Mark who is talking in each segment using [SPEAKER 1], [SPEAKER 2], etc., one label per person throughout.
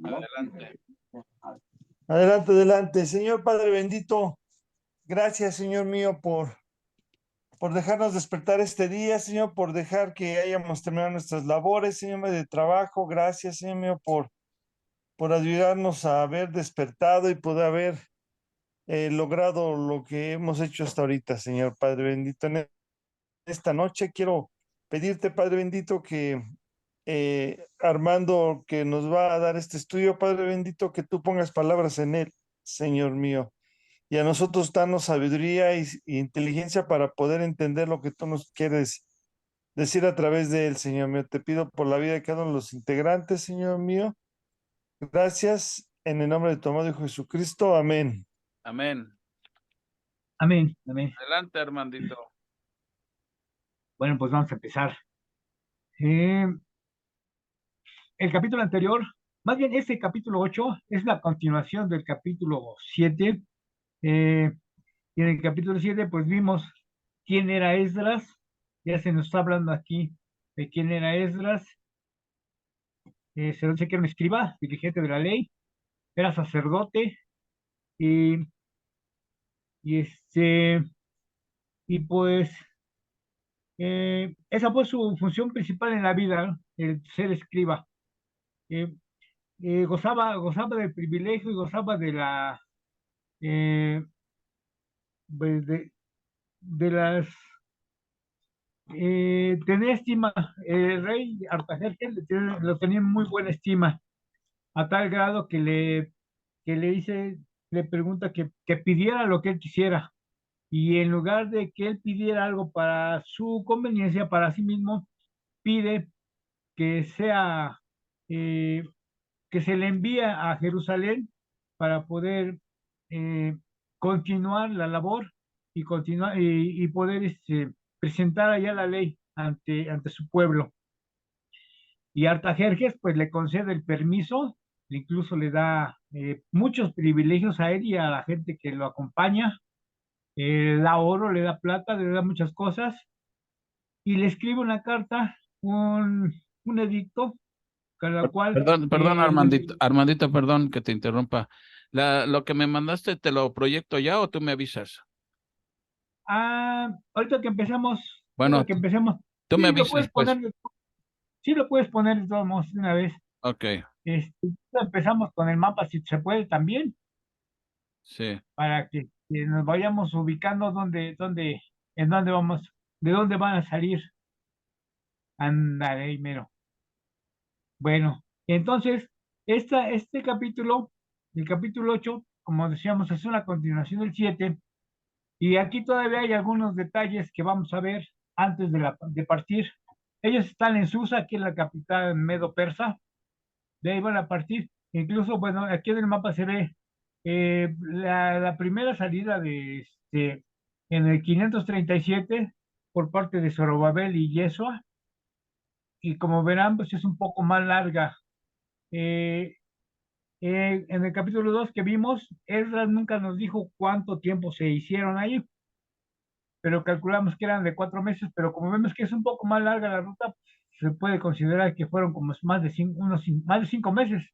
[SPEAKER 1] Adelante.
[SPEAKER 2] Adelante, adelante. Señor Padre bendito, gracias, Señor mío, por dejarnos despertar este día, Señor, por dejar que hayamos terminado nuestras labores, Señor mío, de trabajo. Gracias, Señor mío, por ayudarnos a haber despertado y poder haber logrado lo que hemos hecho hasta ahorita, Señor Padre bendito. En esta noche quiero pedirte, Padre bendito, que Armando, que nos va a dar este estudio, Padre bendito, que tú pongas palabras en él, Señor mío, y a nosotros danos sabiduría y inteligencia para poder entender lo que tú nos quieres decir a través de él, Señor mío. Te pido por la vida de cada uno de los integrantes, Señor mío. Gracias en el nombre de tu amado Hijo Jesucristo. Amén.
[SPEAKER 1] Amén.
[SPEAKER 3] Amén, amén.
[SPEAKER 1] Adelante, Armandito.
[SPEAKER 3] Bueno, pues vamos a empezar. El capítulo anterior, más bien este capítulo 8 es la continuación del capítulo 7. Y en el capítulo 7 pues vimos quién era Esdras. Ya se nos está hablando aquí de quién era Esdras. Se dice que era un escriba, dirigente de la ley, era sacerdote y, y este y pues esa fue su función principal en la vida, ¿no? El ser escriba. Eh, gozaba del privilegio y gozaba de la eh, pues, de las tenía estima. El rey Artajerjes lo tenía en muy buena estima, a tal grado que le pregunta que pidiera lo que él quisiera, y en lugar de que él pidiera algo para su conveniencia, para sí mismo, pide que sea eh, que se le envíe a Jerusalén para poder eh, continuar la labor y continuar y poder presentar allá la ley ante su pueblo. Y Artajerjes pues le concede el permiso, incluso le da muchos privilegios a él y a la gente que lo acompaña. Le da oro, le da plata, le da muchas cosas, y le escribe una carta, un edicto, con la cual
[SPEAKER 1] Perdón, Armandito, perdón que te interrumpa. Lo que me mandaste, ¿te lo proyecto ya o tú me avisas?
[SPEAKER 3] ahorita que empecemos,
[SPEAKER 1] Bueno, tú me
[SPEAKER 3] sí lo
[SPEAKER 1] avisas,
[SPEAKER 3] puedes
[SPEAKER 1] pues.
[SPEAKER 3] poner, sí lo puedes poner de todos modos de una vez.
[SPEAKER 1] Ok,
[SPEAKER 3] Empezamos con el mapa, si se puede también,
[SPEAKER 1] sí.
[SPEAKER 3] para que nos vayamos ubicando en dónde vamos, de dónde van a salir. Ándale, ahí mero. Bueno, entonces, este capítulo, el capítulo 8, como decíamos, es una continuación del 7, y aquí todavía hay algunos detalles que vamos a ver antes de partir. Ellos están en Susa, aquí en la capital medo-persa, de ahí van a partir. Incluso, bueno, aquí en el mapa se ve la primera salida en el 537 por parte de Zorobabel y Yeshua, y como verán, pues es un poco más larga. Eh, en el capítulo 2 que vimos, Esdras nunca nos dijo cuánto tiempo se hicieron ahí, pero calculamos que eran de 4 meses, pero como vemos que es un poco más larga la ruta, se puede considerar que fueron como más de 5 meses.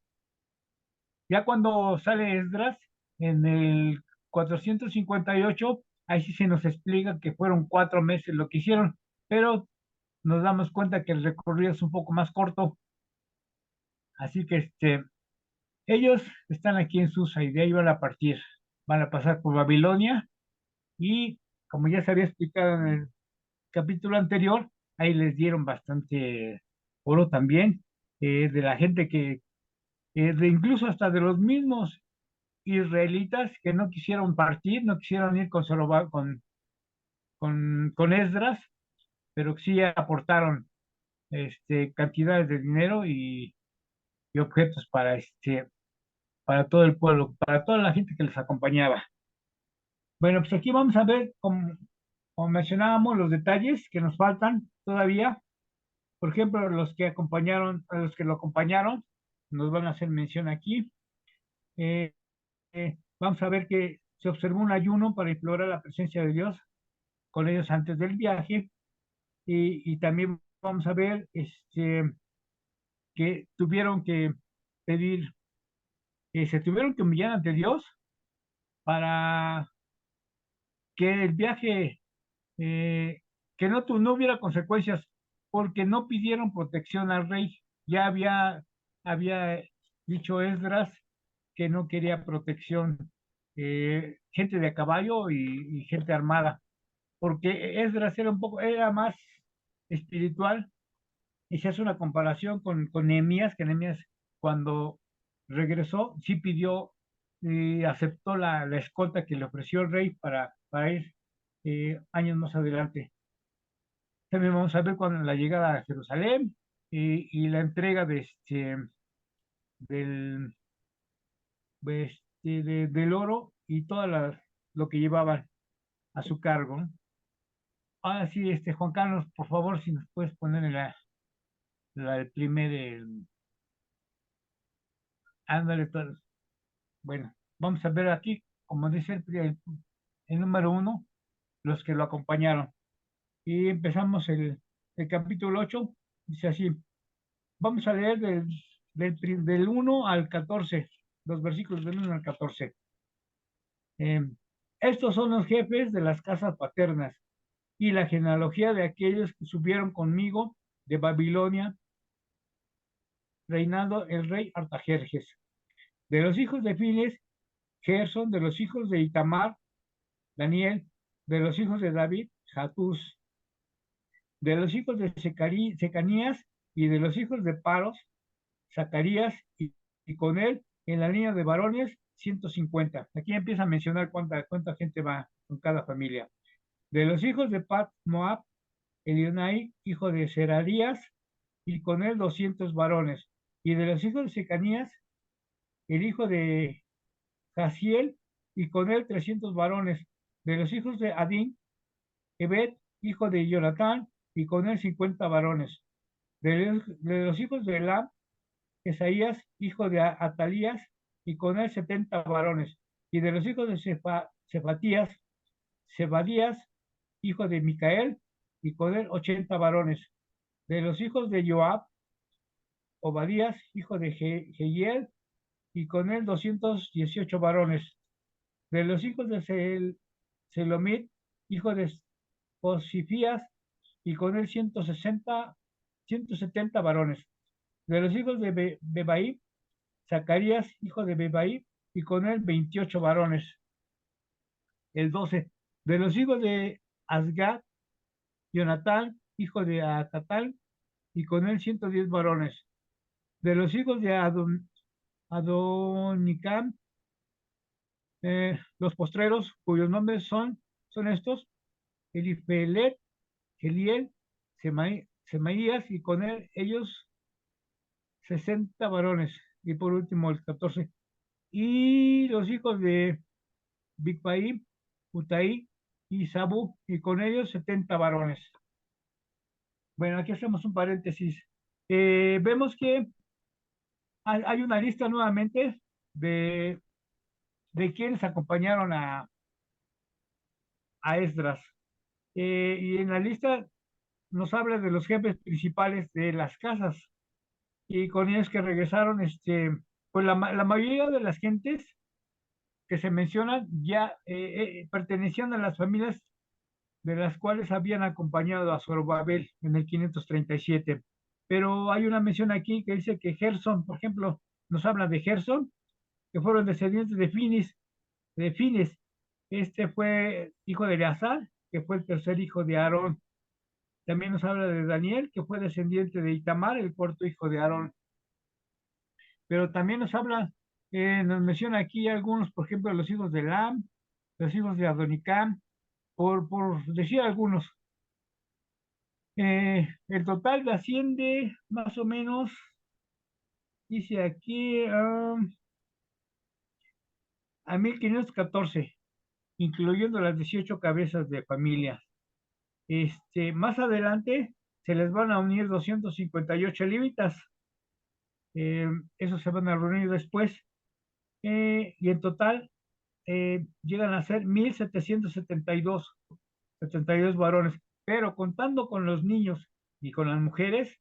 [SPEAKER 3] Ya cuando sale Esdras, en el 458, ahí sí se nos explica que fueron 4 meses lo que hicieron, pero nos damos cuenta que el recorrido es un poco más corto, así que ellos están aquí en Susa y de ahí van a partir, van a pasar por Babilonia, y como ya se había explicado en el capítulo anterior, ahí les dieron bastante oro también, de la gente incluso hasta de los mismos israelitas que no quisieron partir, no quisieron ir con Esdras, pero sí aportaron cantidades de dinero y objetos para todo el pueblo, para toda la gente que les acompañaba. Bueno, pues aquí vamos a ver, como mencionábamos, los detalles que nos faltan todavía. Por ejemplo, a los que lo acompañaron, nos van a hacer mención aquí. Vamos a ver que se observó un ayuno para implorar la presencia de Dios con ellos antes del viaje, y también vamos a ver que tuvieron que pedir, se tuvieron que humillar ante Dios para que el viaje, que no hubiera consecuencias, porque no pidieron protección al rey. Ya había dicho Esdras que no quería protección, gente de a caballo y gente armada, porque Esdras era más espiritual, y se hace una comparación con Nehemías, que Nehemías cuando regresó sí pidió y aceptó la escolta que le ofreció el rey para ir años más adelante. También vamos a ver cuando la llegada a Jerusalén y la entrega del, del oro y lo que llevaban a su cargo, ¿no? Ahora sí, Juan Carlos, por favor, si nos puedes poner el primer, ándale, bueno, vamos a ver aquí, como dice el número 1, los que lo acompañaron. Y empezamos el capítulo 8, dice así, vamos a leer del 1 al 14, los versículos del 1 al 14. Eh, Estos son los jefes de las casas paternas y la genealogía de aquellos que subieron conmigo de Babilonia, reinando el rey Artajerjes. De los hijos de Files, Gerson; de los hijos de Itamar, Daniel; de los hijos de David, Jatús; de los hijos de Secanías y de los hijos de Paros, Zacarías, y con él en la línea de varones 150. Aquí empieza a mencionar cuánta gente va con cada familia. De los hijos de Pat Moab, Elionai, hijo de Serarías, y con él 200 varones. Y de los hijos de Secanías, el hijo de Jaciel, y con él 300 varones. De los hijos de Adín, Ebed, hijo de Jonatán, y con él 50 varones. De los hijos de Elam, Esaías, hijo de Atalías, y con él 70 varones. Y de los hijos de Cefatías, Zebadías, hijo de Micael, y con él 80 varones. De los hijos de Joab, Obadías, hijo de Jehiel, y con él 218 varones. De los hijos de Selomit, hijo de Josifías, y con él 170 varones. De los hijos de Bebaí, Zacarías, hijo de Bebaí, y con él 28 varones. El 12. De los hijos de Asgad, Jonatán, hijo de Acatal, y con él 110 varones. De los hijos de Adonicam, los postreros, cuyos nombres son estos: Elifelet, Geliel, Semaías, y con él ellos 60 varones. Y por último el 14. Y los hijos de Bigpai, Utaí y Sabu, y con ellos 70 varones. Bueno, aquí hacemos un paréntesis. Vemos que hay una lista nuevamente de quienes acompañaron a Esdras. Y en la lista nos habla de los jefes principales de las casas, y con ellos que regresaron, pues la mayoría de las gentes que se mencionan ya pertenecían a las familias de las cuales habían acompañado a Zorobabel en el 537. Pero hay una mención aquí que dice que Gerson, por ejemplo, nos habla de Gerson, que fueron descendientes de Fines. Este fue hijo de Eleazar, que fue el tercer hijo de Aarón. También nos habla de Daniel, que fue descendiente de Itamar, el cuarto hijo de Aarón. Pero también nos menciona aquí algunos, por ejemplo, los hijos de Elam, los hijos de Adonicam, por decir algunos. El total asciende más o menos, dice aquí, a 1514, incluyendo las 18 cabezas de familia. Más adelante se les van a unir 258 levitas. Esos se van a reunir después, y en total llegan a ser 1772 varones, pero contando con los niños y con las mujeres,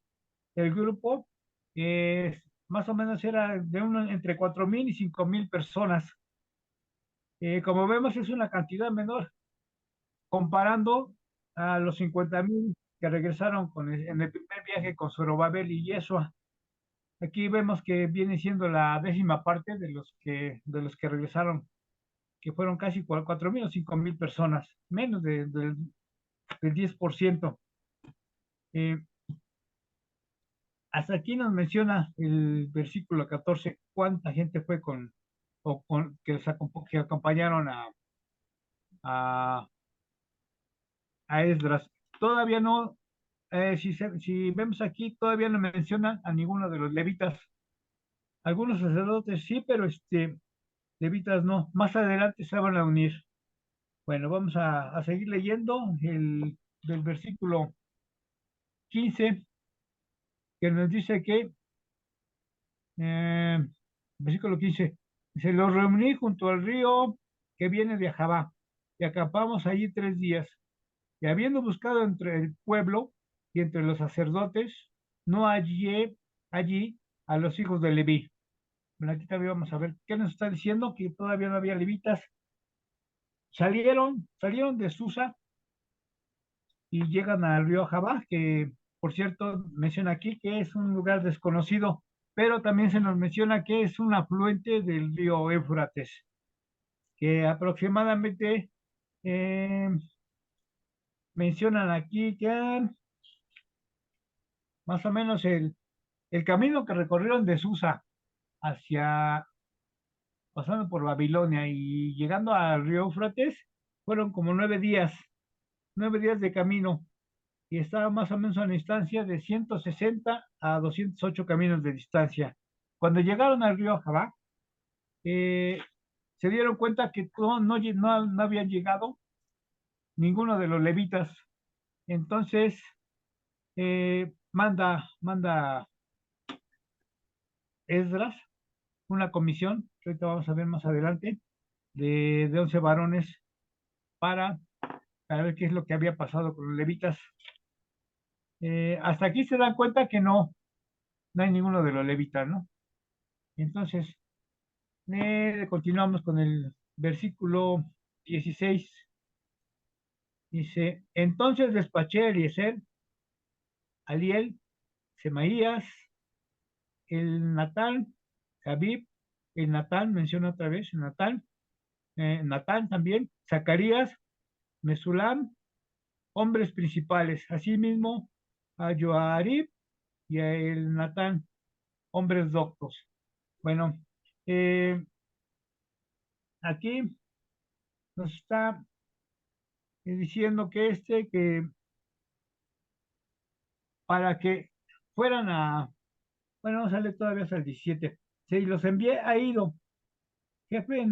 [SPEAKER 3] el grupo más o menos era de entre 4,000 y 5,000 personas. Como vemos, es una cantidad menor comparando a los 50,000 que regresaron en el primer viaje con Zorobabel y Yeshua. Aquí vemos que viene siendo la 10ª parte de los que regresaron, que fueron casi 4,000 o 5,000 personas, menos del 10%. Eh, Hasta aquí nos menciona el versículo 14, cuánta gente fue que acompañaron a, a Esdras. Todavía no, si vemos aquí, todavía no mencionan a ninguno de los levitas. Algunos sacerdotes sí, pero levitas no. Más adelante se van a unir. Bueno, vamos a seguir leyendo del versículo 15, que nos dice que, eh, versículo 15, se los reuní junto al río que viene de Jabá, y acampamos allí 3 días. Y habiendo buscado entre el pueblo y entre los sacerdotes, no hallé allí a los hijos de Leví. Bueno, aquí también vamos a ver qué nos está diciendo, que todavía no había levitas. Salieron de Susa y llegan al río Jabá, que por cierto menciona aquí que es un lugar desconocido, pero también se nos menciona que es un afluente del río Éufrates, que aproximadamente eh, mencionan aquí que más o menos el camino que recorrieron de Susa hacia, pasando por Babilonia y llegando al río Éufrates, fueron como 9 días de camino, y estaba más o menos a una distancia de 160 a 208 caminos de distancia. Cuando llegaron al río Jabá, eh, se dieron cuenta que no habían llegado ninguno de los levitas. Entonces, manda Esdras una comisión, que ahorita vamos a ver más adelante, de 11 varones para, para ver qué es lo que había pasado con los levitas. Hasta aquí se dan cuenta que no hay ninguno de los levitas, ¿no? Entonces, continuamos con el versículo 16. Dice, entonces despaché a Eliezer, Aliel, Semaías, el Natán, Jabib, el Natán, menciona otra vez, el Natán, Natán también, Zacarías, Mesulam, hombres principales, asimismo a Joarib y a el Natán, hombres doctos. Bueno, eh, aquí nos está diciendo que para que fueran bueno, sale todavía hasta el 17. Sí, los envié a Ido, jefe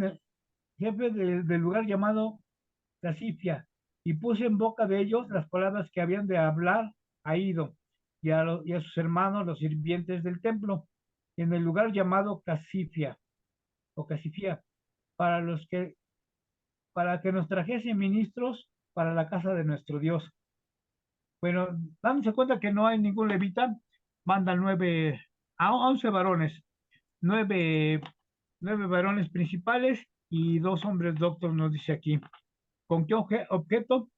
[SPEAKER 3] del lugar llamado Casifia, y puse en boca de ellos las palabras que habían de hablar a Ido y a sus hermanos, los sirvientes del templo, en el lugar llamado Casifia o Casifia, para para que nos trajesen ministros para la casa de nuestro Dios. Bueno, dándose cuenta que no hay ningún levita, mandan 11 varones, nueve, 9 varones principales y 2 hombres doctos, nos dice aquí. ¿Con qué objeto?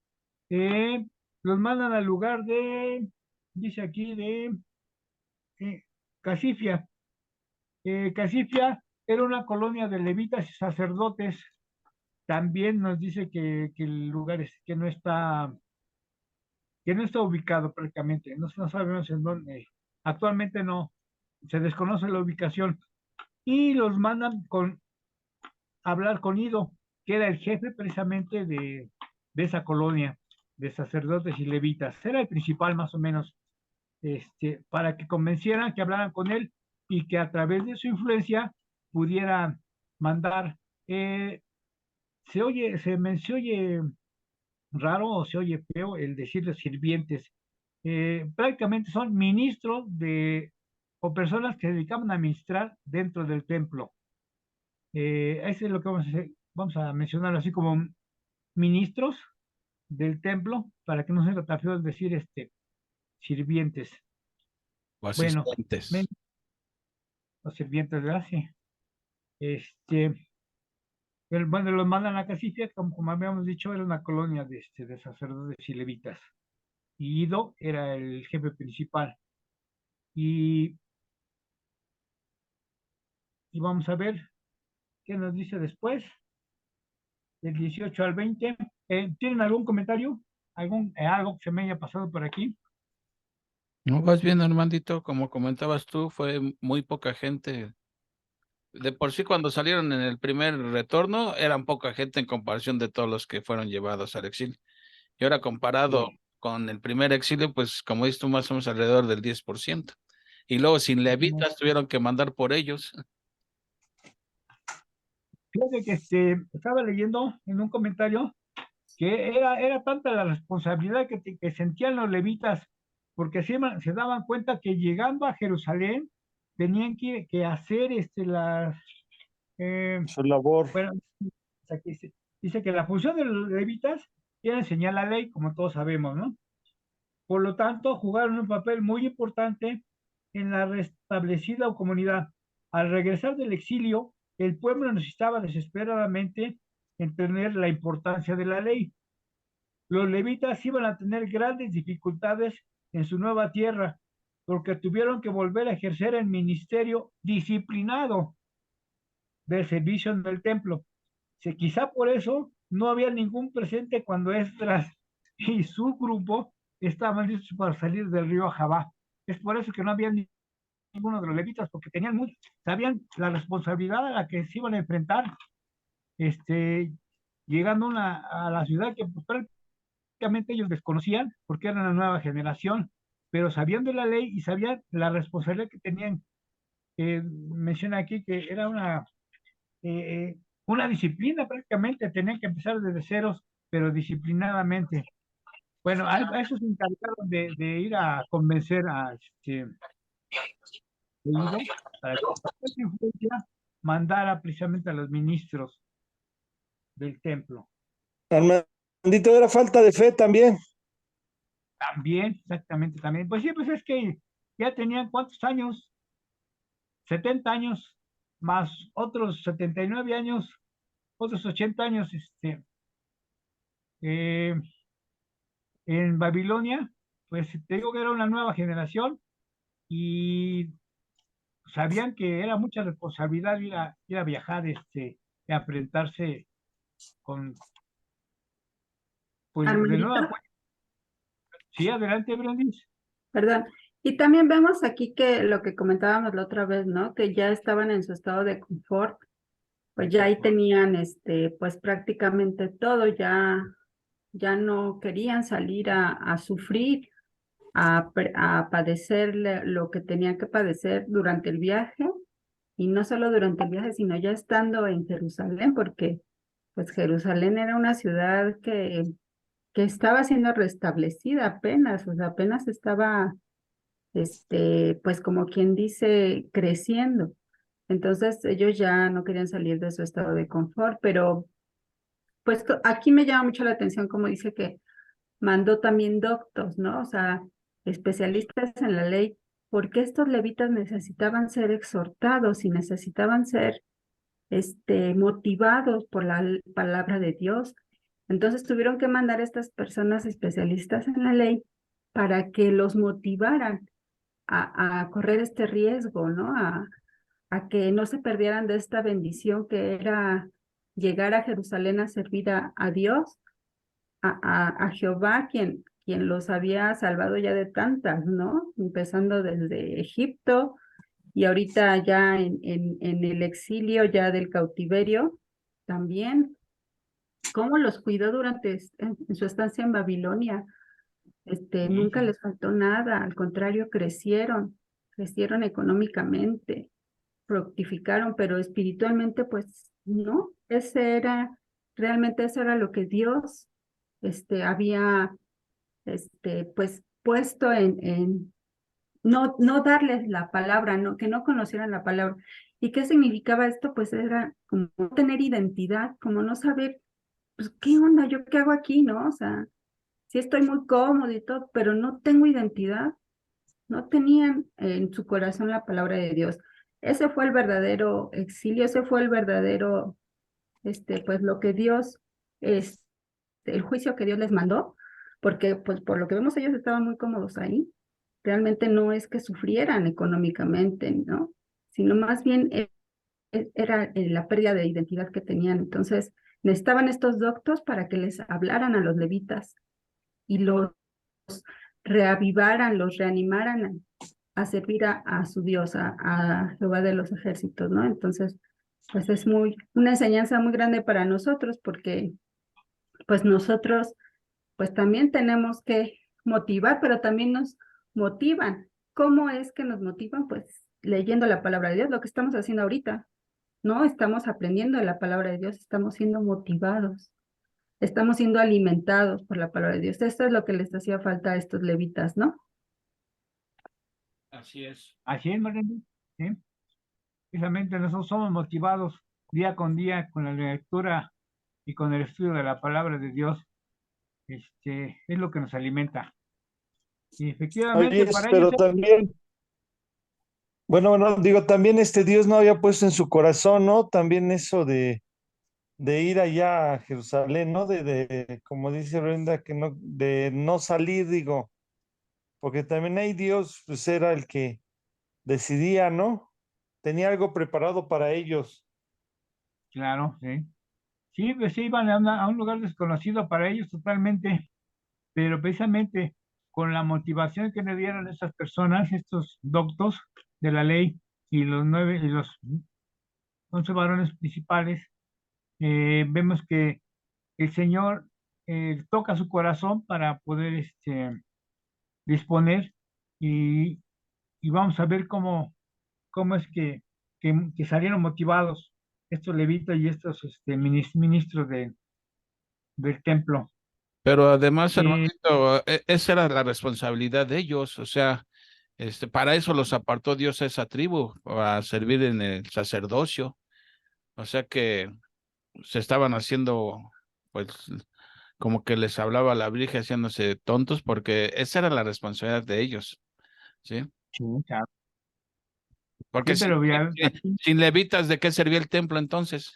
[SPEAKER 3] Los mandan al lugar dice aquí, de Casifia. Casifia era una colonia de levitas y sacerdotes. También nos dice que el lugar que no está ubicado prácticamente, no sabemos en dónde. Actualmente no, se desconoce la ubicación. Y los mandan a hablar con Ido, que era el jefe precisamente de esa colonia de sacerdotes y levitas. Era el principal más o menos, para que convencieran, que hablaran con él y que a través de su influencia pudiera mandar. Se oye raro o se oye feo el decirles sirvientes. Prácticamente son ministros o personas que se dedicaban a administrar dentro del templo. Eso es lo que vamos a mencionar así como ministros del templo, para que no sea tan feo decir sirvientes.
[SPEAKER 1] O
[SPEAKER 3] Bueno,
[SPEAKER 1] asistentes.
[SPEAKER 3] los sirvientes de Asia. Bueno, los mandan a Casifia, como habíamos dicho, era una colonia de sacerdotes y levitas. Y Ido era el jefe principal. Y vamos a ver qué nos dice después, del 18 al 20. ¿Tienen algún comentario? ¿Algo que se me haya pasado por aquí?
[SPEAKER 1] No, vas bien, Armandito, como comentabas tú, fue muy poca gente. De por sí, cuando salieron en el primer retorno, eran poca gente en comparación de todos los que fueron llevados al exilio. Y ahora comparado con el primer exilio, pues como dices tú, más o menos alrededor del 10%. Y luego sin levitas tuvieron que mandar por ellos.
[SPEAKER 3] Fíjate que estaba leyendo en un comentario que era tanta la responsabilidad que sentían los levitas, porque se daban cuenta que llegando a Jerusalén tenían que hacer
[SPEAKER 2] Su labor.
[SPEAKER 3] bueno, aquí dice que la función de los levitas era enseñar la ley, como todos sabemos, ¿no? Por lo tanto, jugaron un papel muy importante en la restablecida comunidad. Al regresar del exilio, el pueblo necesitaba desesperadamente entender la importancia de la ley. Los levitas iban a tener grandes dificultades en su nueva tierra, porque tuvieron que volver a ejercer el ministerio disciplinado del servicio en el templo. Quizá por eso no había ningún presente cuando Esdras y su grupo estaban listos para salir del río Jabá. Es por eso que no había ninguno de los levitas, porque sabían la responsabilidad a la que se iban a enfrentar, llegando a la ciudad que pues, prácticamente ellos desconocían, porque eran la nueva generación, pero sabían de la ley y sabían la responsabilidad que tenían. Menciona aquí que era una disciplina prácticamente, tenían que empezar desde ceros, pero disciplinadamente. Bueno, a eso se encargaron de ir a convencer a Leído para que esa influencia mandara precisamente a los ministros del templo.
[SPEAKER 2] Armandito, era falta de fe también.
[SPEAKER 3] También, exactamente, también. Pues sí, pues es que ya tenían ¿cuántos años? 70 años, más otros 79 años, otros 80 años, eh, en Babilonia, pues te digo que era una nueva generación y sabían que era mucha responsabilidad ir a viajar, y a enfrentarse con, pues de
[SPEAKER 4] Armandito,
[SPEAKER 3] nuevo, sí, adelante, Brandis.
[SPEAKER 4] perdón. Y también vemos aquí que lo que comentábamos la otra vez, ¿no? Que ya estaban en su estado de confort, pues ya ahí tenían, pues prácticamente todo, ya no querían salir a sufrir, a padecer lo que tenían que padecer durante el viaje, y no solo durante el viaje, sino ya estando en Jerusalén, porque pues Jerusalén era una ciudad que estaba siendo restablecida apenas, o sea, apenas estaba, pues como quien dice, creciendo. Entonces ellos ya no querían salir de su estado de confort, pero pues aquí me llama mucho la atención como dice que mandó también doctos, ¿no? O sea, especialistas en la ley, porque estos levitas necesitaban ser exhortados y necesitaban ser, motivados por la palabra de Dios. Entonces tuvieron que mandar a estas personas especialistas en la ley para que los motivaran a correr este riesgo, ¿no? A que no se perdieran de esta bendición que era llegar a Jerusalén a servir a Dios, a Jehová, quien los había salvado ya de tantas, ¿no? Empezando desde Egipto y ahorita ya en el exilio, ya del cautiverio, también, cómo los cuidó durante en su estancia en Babilonia. Nunca les faltó nada, al contrario, crecieron económicamente, fructificaron, pero espiritualmente, pues no, realmente eso era lo que Dios, había, pues puesto no darles la palabra, no, que no conocieran la palabra. ¿Y qué significaba esto? Pues era como no tener identidad, como no saber, pues, ¿qué onda? ¿Yo qué hago aquí? ¿No? O sea, sí estoy muy cómodo y todo, pero no tengo identidad. No tenían en su corazón la palabra de Dios. ese fue el verdadero exilio, ese fue el verdadero, pues lo que Dios, es el juicio que Dios les mandó, porque pues por lo que vemos ellos estaban muy cómodos ahí. Realmente no es que sufrieran económicamente, ¿no? Sino más bien era la pérdida de identidad que tenían. Entonces, necesitaban estos doctos para que les hablaran a los levitas y los reavivaran, los reanimaran a servir a su Dios, a Jehová de los ejércitos, ¿no? Entonces, pues es una enseñanza muy grande para nosotros porque pues nosotros pues también tenemos que motivar, pero también nos motivan. ¿Cómo es que nos motivan? Pues leyendo la palabra de Dios, lo que estamos haciendo ahorita, ¿no? Estamos aprendiendo de la palabra de Dios, estamos siendo motivados, estamos siendo alimentados por la palabra de Dios. Esto es lo que les hacía falta a estos levitas, ¿no?
[SPEAKER 1] Así es.
[SPEAKER 3] Así es, Marlene, ¿sí? Precisamente nosotros somos motivados día con día con la lectura y con el estudio de la palabra de Dios. Es lo que nos alimenta. Y
[SPEAKER 2] Oye,
[SPEAKER 3] efectivamente, para ellos,
[SPEAKER 2] pero también, bueno, digo, también Dios no había puesto en su corazón, ¿no? También eso de ir allá a Jerusalén, ¿no? Como dice Brenda, que no, de no salir, digo, porque también ahí Dios, pues era el que decidía, ¿no? Tenía algo preparado para ellos.
[SPEAKER 3] claro, sí. Sí, pues sí, iban a un lugar desconocido para ellos totalmente, pero precisamente con la motivación que le dieron estas personas, estos doctos de la ley y los 11 varones principales, vemos que el Señor toca su corazón para poder disponer y, y vamos a ver cómo es que salieron motivados estos levitas y estos ministros del templo.
[SPEAKER 1] Pero además,
[SPEAKER 3] Eh,
[SPEAKER 1] hermanito, esa era la responsabilidad de ellos, o sea, para eso los apartó Dios a esa tribu, para servir en el sacerdocio, o sea que se estaban haciendo, pues, como que les hablaba la Virgen haciéndose tontos, porque esa era la responsabilidad de ellos, ¿sí?
[SPEAKER 3] sí, claro.
[SPEAKER 1] Porque
[SPEAKER 3] Sí, pero aquí
[SPEAKER 1] sin levitas, ¿de qué servía el templo entonces?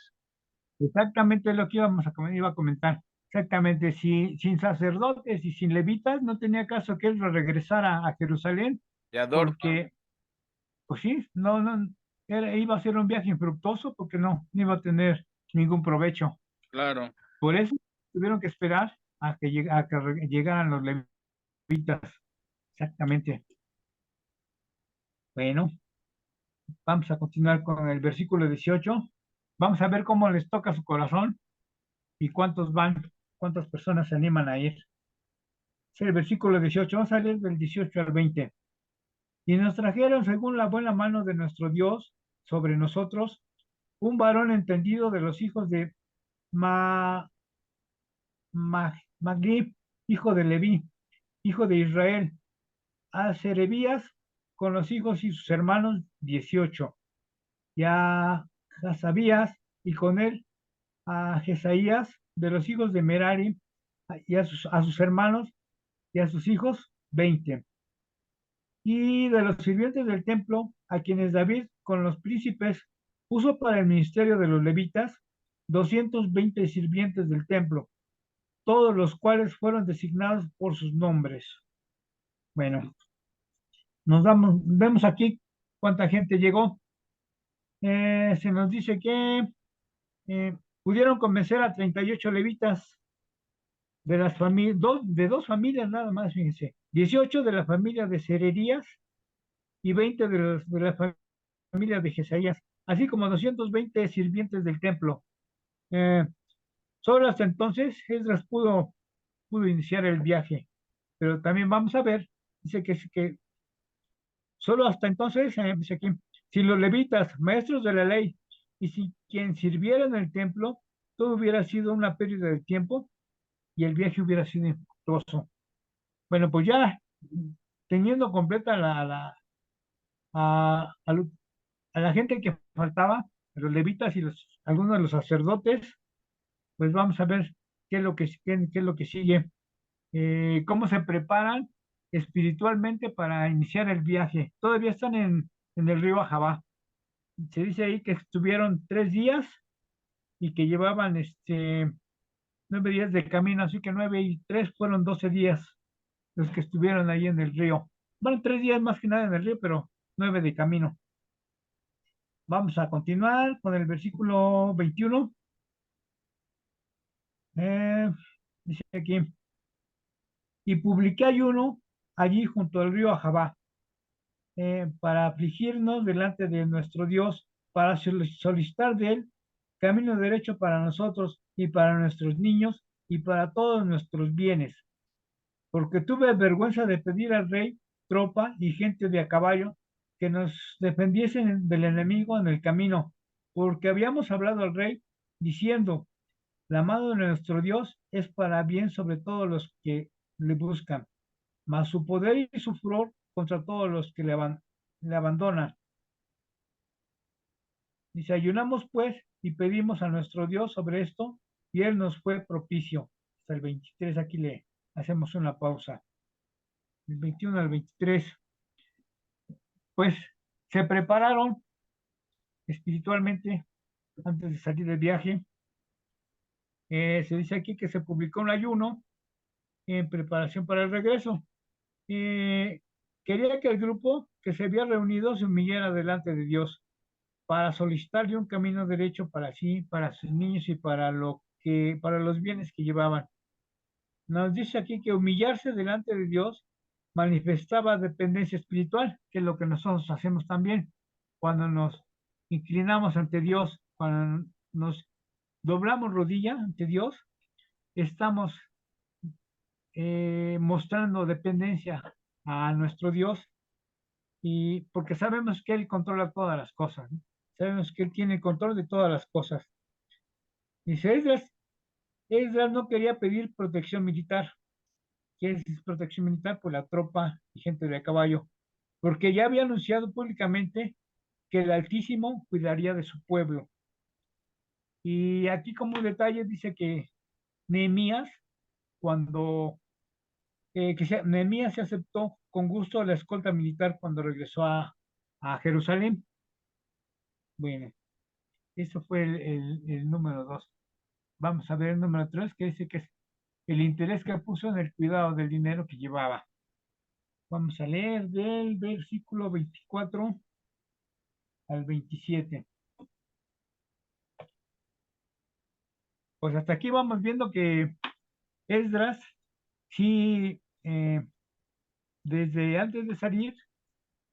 [SPEAKER 3] exactamente lo que iba a comentar. Exactamente, si, sin sacerdotes y sin levitas, no tenía caso que él regresara a Jerusalén,
[SPEAKER 1] De adorno.
[SPEAKER 3] porque, pues sí, no, iba a ser un viaje infructuoso porque no iba a tener ningún provecho.
[SPEAKER 1] Claro.
[SPEAKER 3] Por eso tuvieron que esperar a que llegaran los levitas. Exactamente. Bueno, vamos a continuar con el versículo 18. Vamos a ver cómo les toca su corazón y cuántas personas se animan a ir. Es el versículo 18, vamos a leer del 18 al 20. Y nos trajeron según la buena mano de nuestro Dios sobre nosotros un varón entendido de los hijos de Ma, Maglib, hijo de Leví, hijo de Israel, a Serebías con los hijos y sus hermanos 18, y a Hasabías y con él a Jesaías de los hijos de Merari y a sus hermanos y a sus hijos 20. Y de los sirvientes del templo, a quienes David con los príncipes puso para el ministerio de los levitas, 220 sirvientes del templo, todos los cuales fueron designados por sus nombres. Bueno, vemos aquí cuánta gente llegó. Se nos dice que pudieron convencer a 38 levitas de las familias, de dos familias nada más, fíjense, 18 de la familia de Sererías y 20 de la familia de Jesaías, así como 220 sirvientes del templo. Eh, Solo hasta entonces Esdras pudo iniciar el viaje, pero también vamos a ver, dice que solo hasta entonces, dice aquí, si los levitas, maestros de la ley, y si quien sirviera en el templo, todo hubiera sido una pérdida de tiempo y el viaje hubiera sido infructuoso. Bueno, pues ya teniendo completa a la gente que faltaba, los levitas y algunos de los sacerdotes, pues vamos a ver qué es lo que sigue, cómo se preparan espiritualmente para iniciar el viaje. Todavía están en el río Ajabá. Se dice ahí que estuvieron 3 días y que llevaban 9 días de camino, así que 9 y 3 fueron 12 días los que estuvieron ahí en el río. Bueno, 3 días más que nada en el río, pero 9 de camino. Vamos a continuar con el versículo 21. Eh, Dice aquí, y publiqué ayuno allí junto al río Ajabá, para afligirnos delante de nuestro Dios, para solicitar de él camino derecho para nosotros y para nuestros niños y para todos nuestros bienes, porque tuve vergüenza de pedir al rey tropa y gente de a caballo que nos defendiesen del enemigo en el camino, porque habíamos hablado al rey diciendo, la mano de nuestro Dios es para bien sobre todos los que le buscan, mas su poder y su furor contra todos los que le abandonan. Dice, ayunamos pues y pedimos a nuestro Dios sobre esto, y él nos fue propicio. Hasta el 23, aquí le hacemos una pausa. El 21 al 23, pues se prepararon espiritualmente antes de salir de viaje. Se dice aquí que se publicó un ayuno en preparación para el regreso. Eh, Quería que el grupo que se había reunido se humillara delante de Dios para solicitarle un camino derecho para sí, para sus niños y para los bienes que llevaban. Nos dice aquí que humillarse delante de Dios manifestaba dependencia espiritual, que es lo que nosotros hacemos también cuando nos inclinamos ante Dios, cuando nos doblamos rodilla ante Dios, estamos mostrando dependencia a nuestro Dios, y porque sabemos que Él controla todas las cosas, ¿no? Sabemos que Él tiene control de todas las cosas. Dice, Esdras no quería pedir protección militar. ¿Qué es protección militar? Pues la tropa y gente de a caballo, porque ya había anunciado públicamente que el Altísimo cuidaría de su pueblo. Y aquí como un detalle dice que Nehemías, cuando Nehemías se aceptó con gusto la escolta militar cuando regresó a Jerusalén. Bueno, eso fue el número 2. Vamos a ver el número 3, que dice que es el interés que puso en el cuidado del dinero que llevaba. Vamos a leer del versículo 24 al 27. Pues hasta aquí vamos viendo que Esdras, sí, desde antes de salir,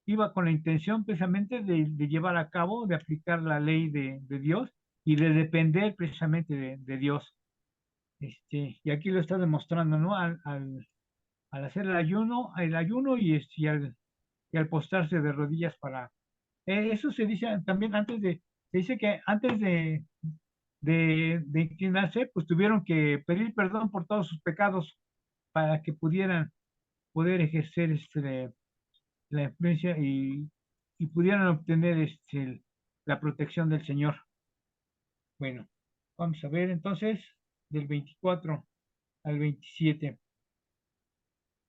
[SPEAKER 3] iba con la intención precisamente de llevar a cabo, de aplicar la ley de Dios y de depender precisamente de Dios. Y aquí lo está demostrando, ¿no? Al hacer el ayuno y al postrarse de rodillas para... eso se dice también se dice que antes de inclinarse, pues tuvieron que pedir perdón por todos sus pecados para que pudieran poder ejercer la influencia y pudieran obtener la protección del Señor. Bueno, vamos a ver entonces del 24 al 27.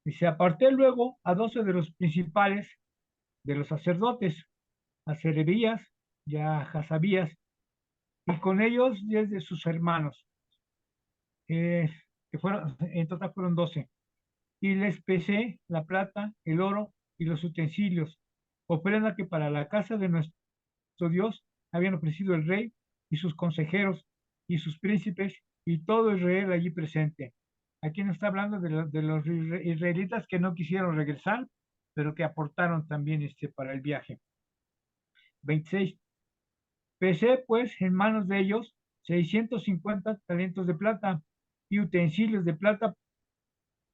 [SPEAKER 3] Dice, aparté luego a 12 de los principales de los sacerdotes, a Serebías y a Jasabías, y con ellos 10 de sus hermanos, eh, en total fueron 12, y les pesé la plata, el oro y los utensilios, ofrenda que para la casa de nuestro Dios habían ofrecido el rey y sus consejeros y sus príncipes y todo Israel allí presente. Aquí nos está hablando de los israelitas que no quisieron regresar, pero que aportaron también para el viaje. 26. Pesé pues en manos de ellos 650 talentos de plata y utensilios de plata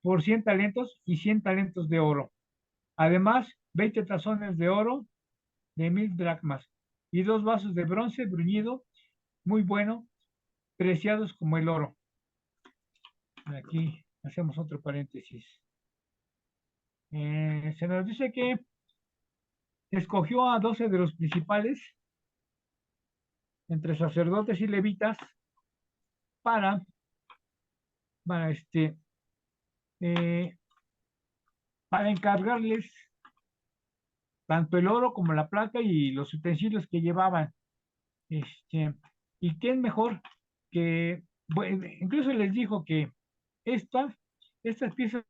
[SPEAKER 3] por 100 talentos y 100 talentos de oro. Además, 20 tazones de oro de 1000 dracmas y 2 vasos de bronce bruñido, muy bueno, preciados como el oro. Aquí hacemos otro paréntesis. Se nos dice que escogió a 12 de los principales entre sacerdotes y levitas para, para, eh, para encargarles tanto el oro como la plata y los utensilios que llevaban. Y quién mejor que, bueno, incluso les dijo que estas, estas piezas,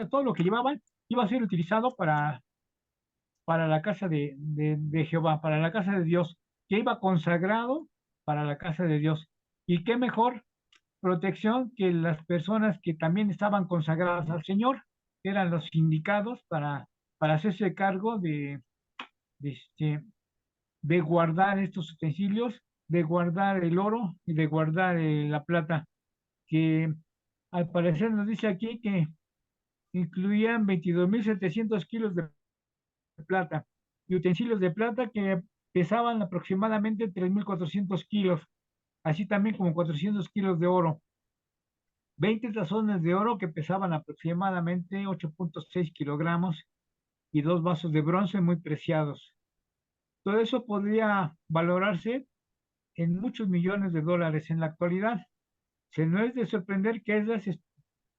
[SPEAKER 3] todo lo que llevaban, iba a ser utilizado para la casa de Jehová, para la casa de Dios, que iba consagrado para la casa de Dios. Y qué mejor protección que las personas que también estaban consagradas al Señor, que eran los indicados para hacerse cargo de, este, de guardar estos utensilios, de guardar el oro y de guardar la plata, que al parecer nos dice aquí que incluían 22.700 kilos de plata y utensilios de plata que pesaban aproximadamente 3.400 kilos, así también como 400 kilos de oro. 20 tazones de oro que pesaban aproximadamente 8.6 kilogramos y dos vasos de bronce muy preciados. Todo eso podría valorarse en muchos millones de dólares en la actualidad. Se no es de sorprender que Esdras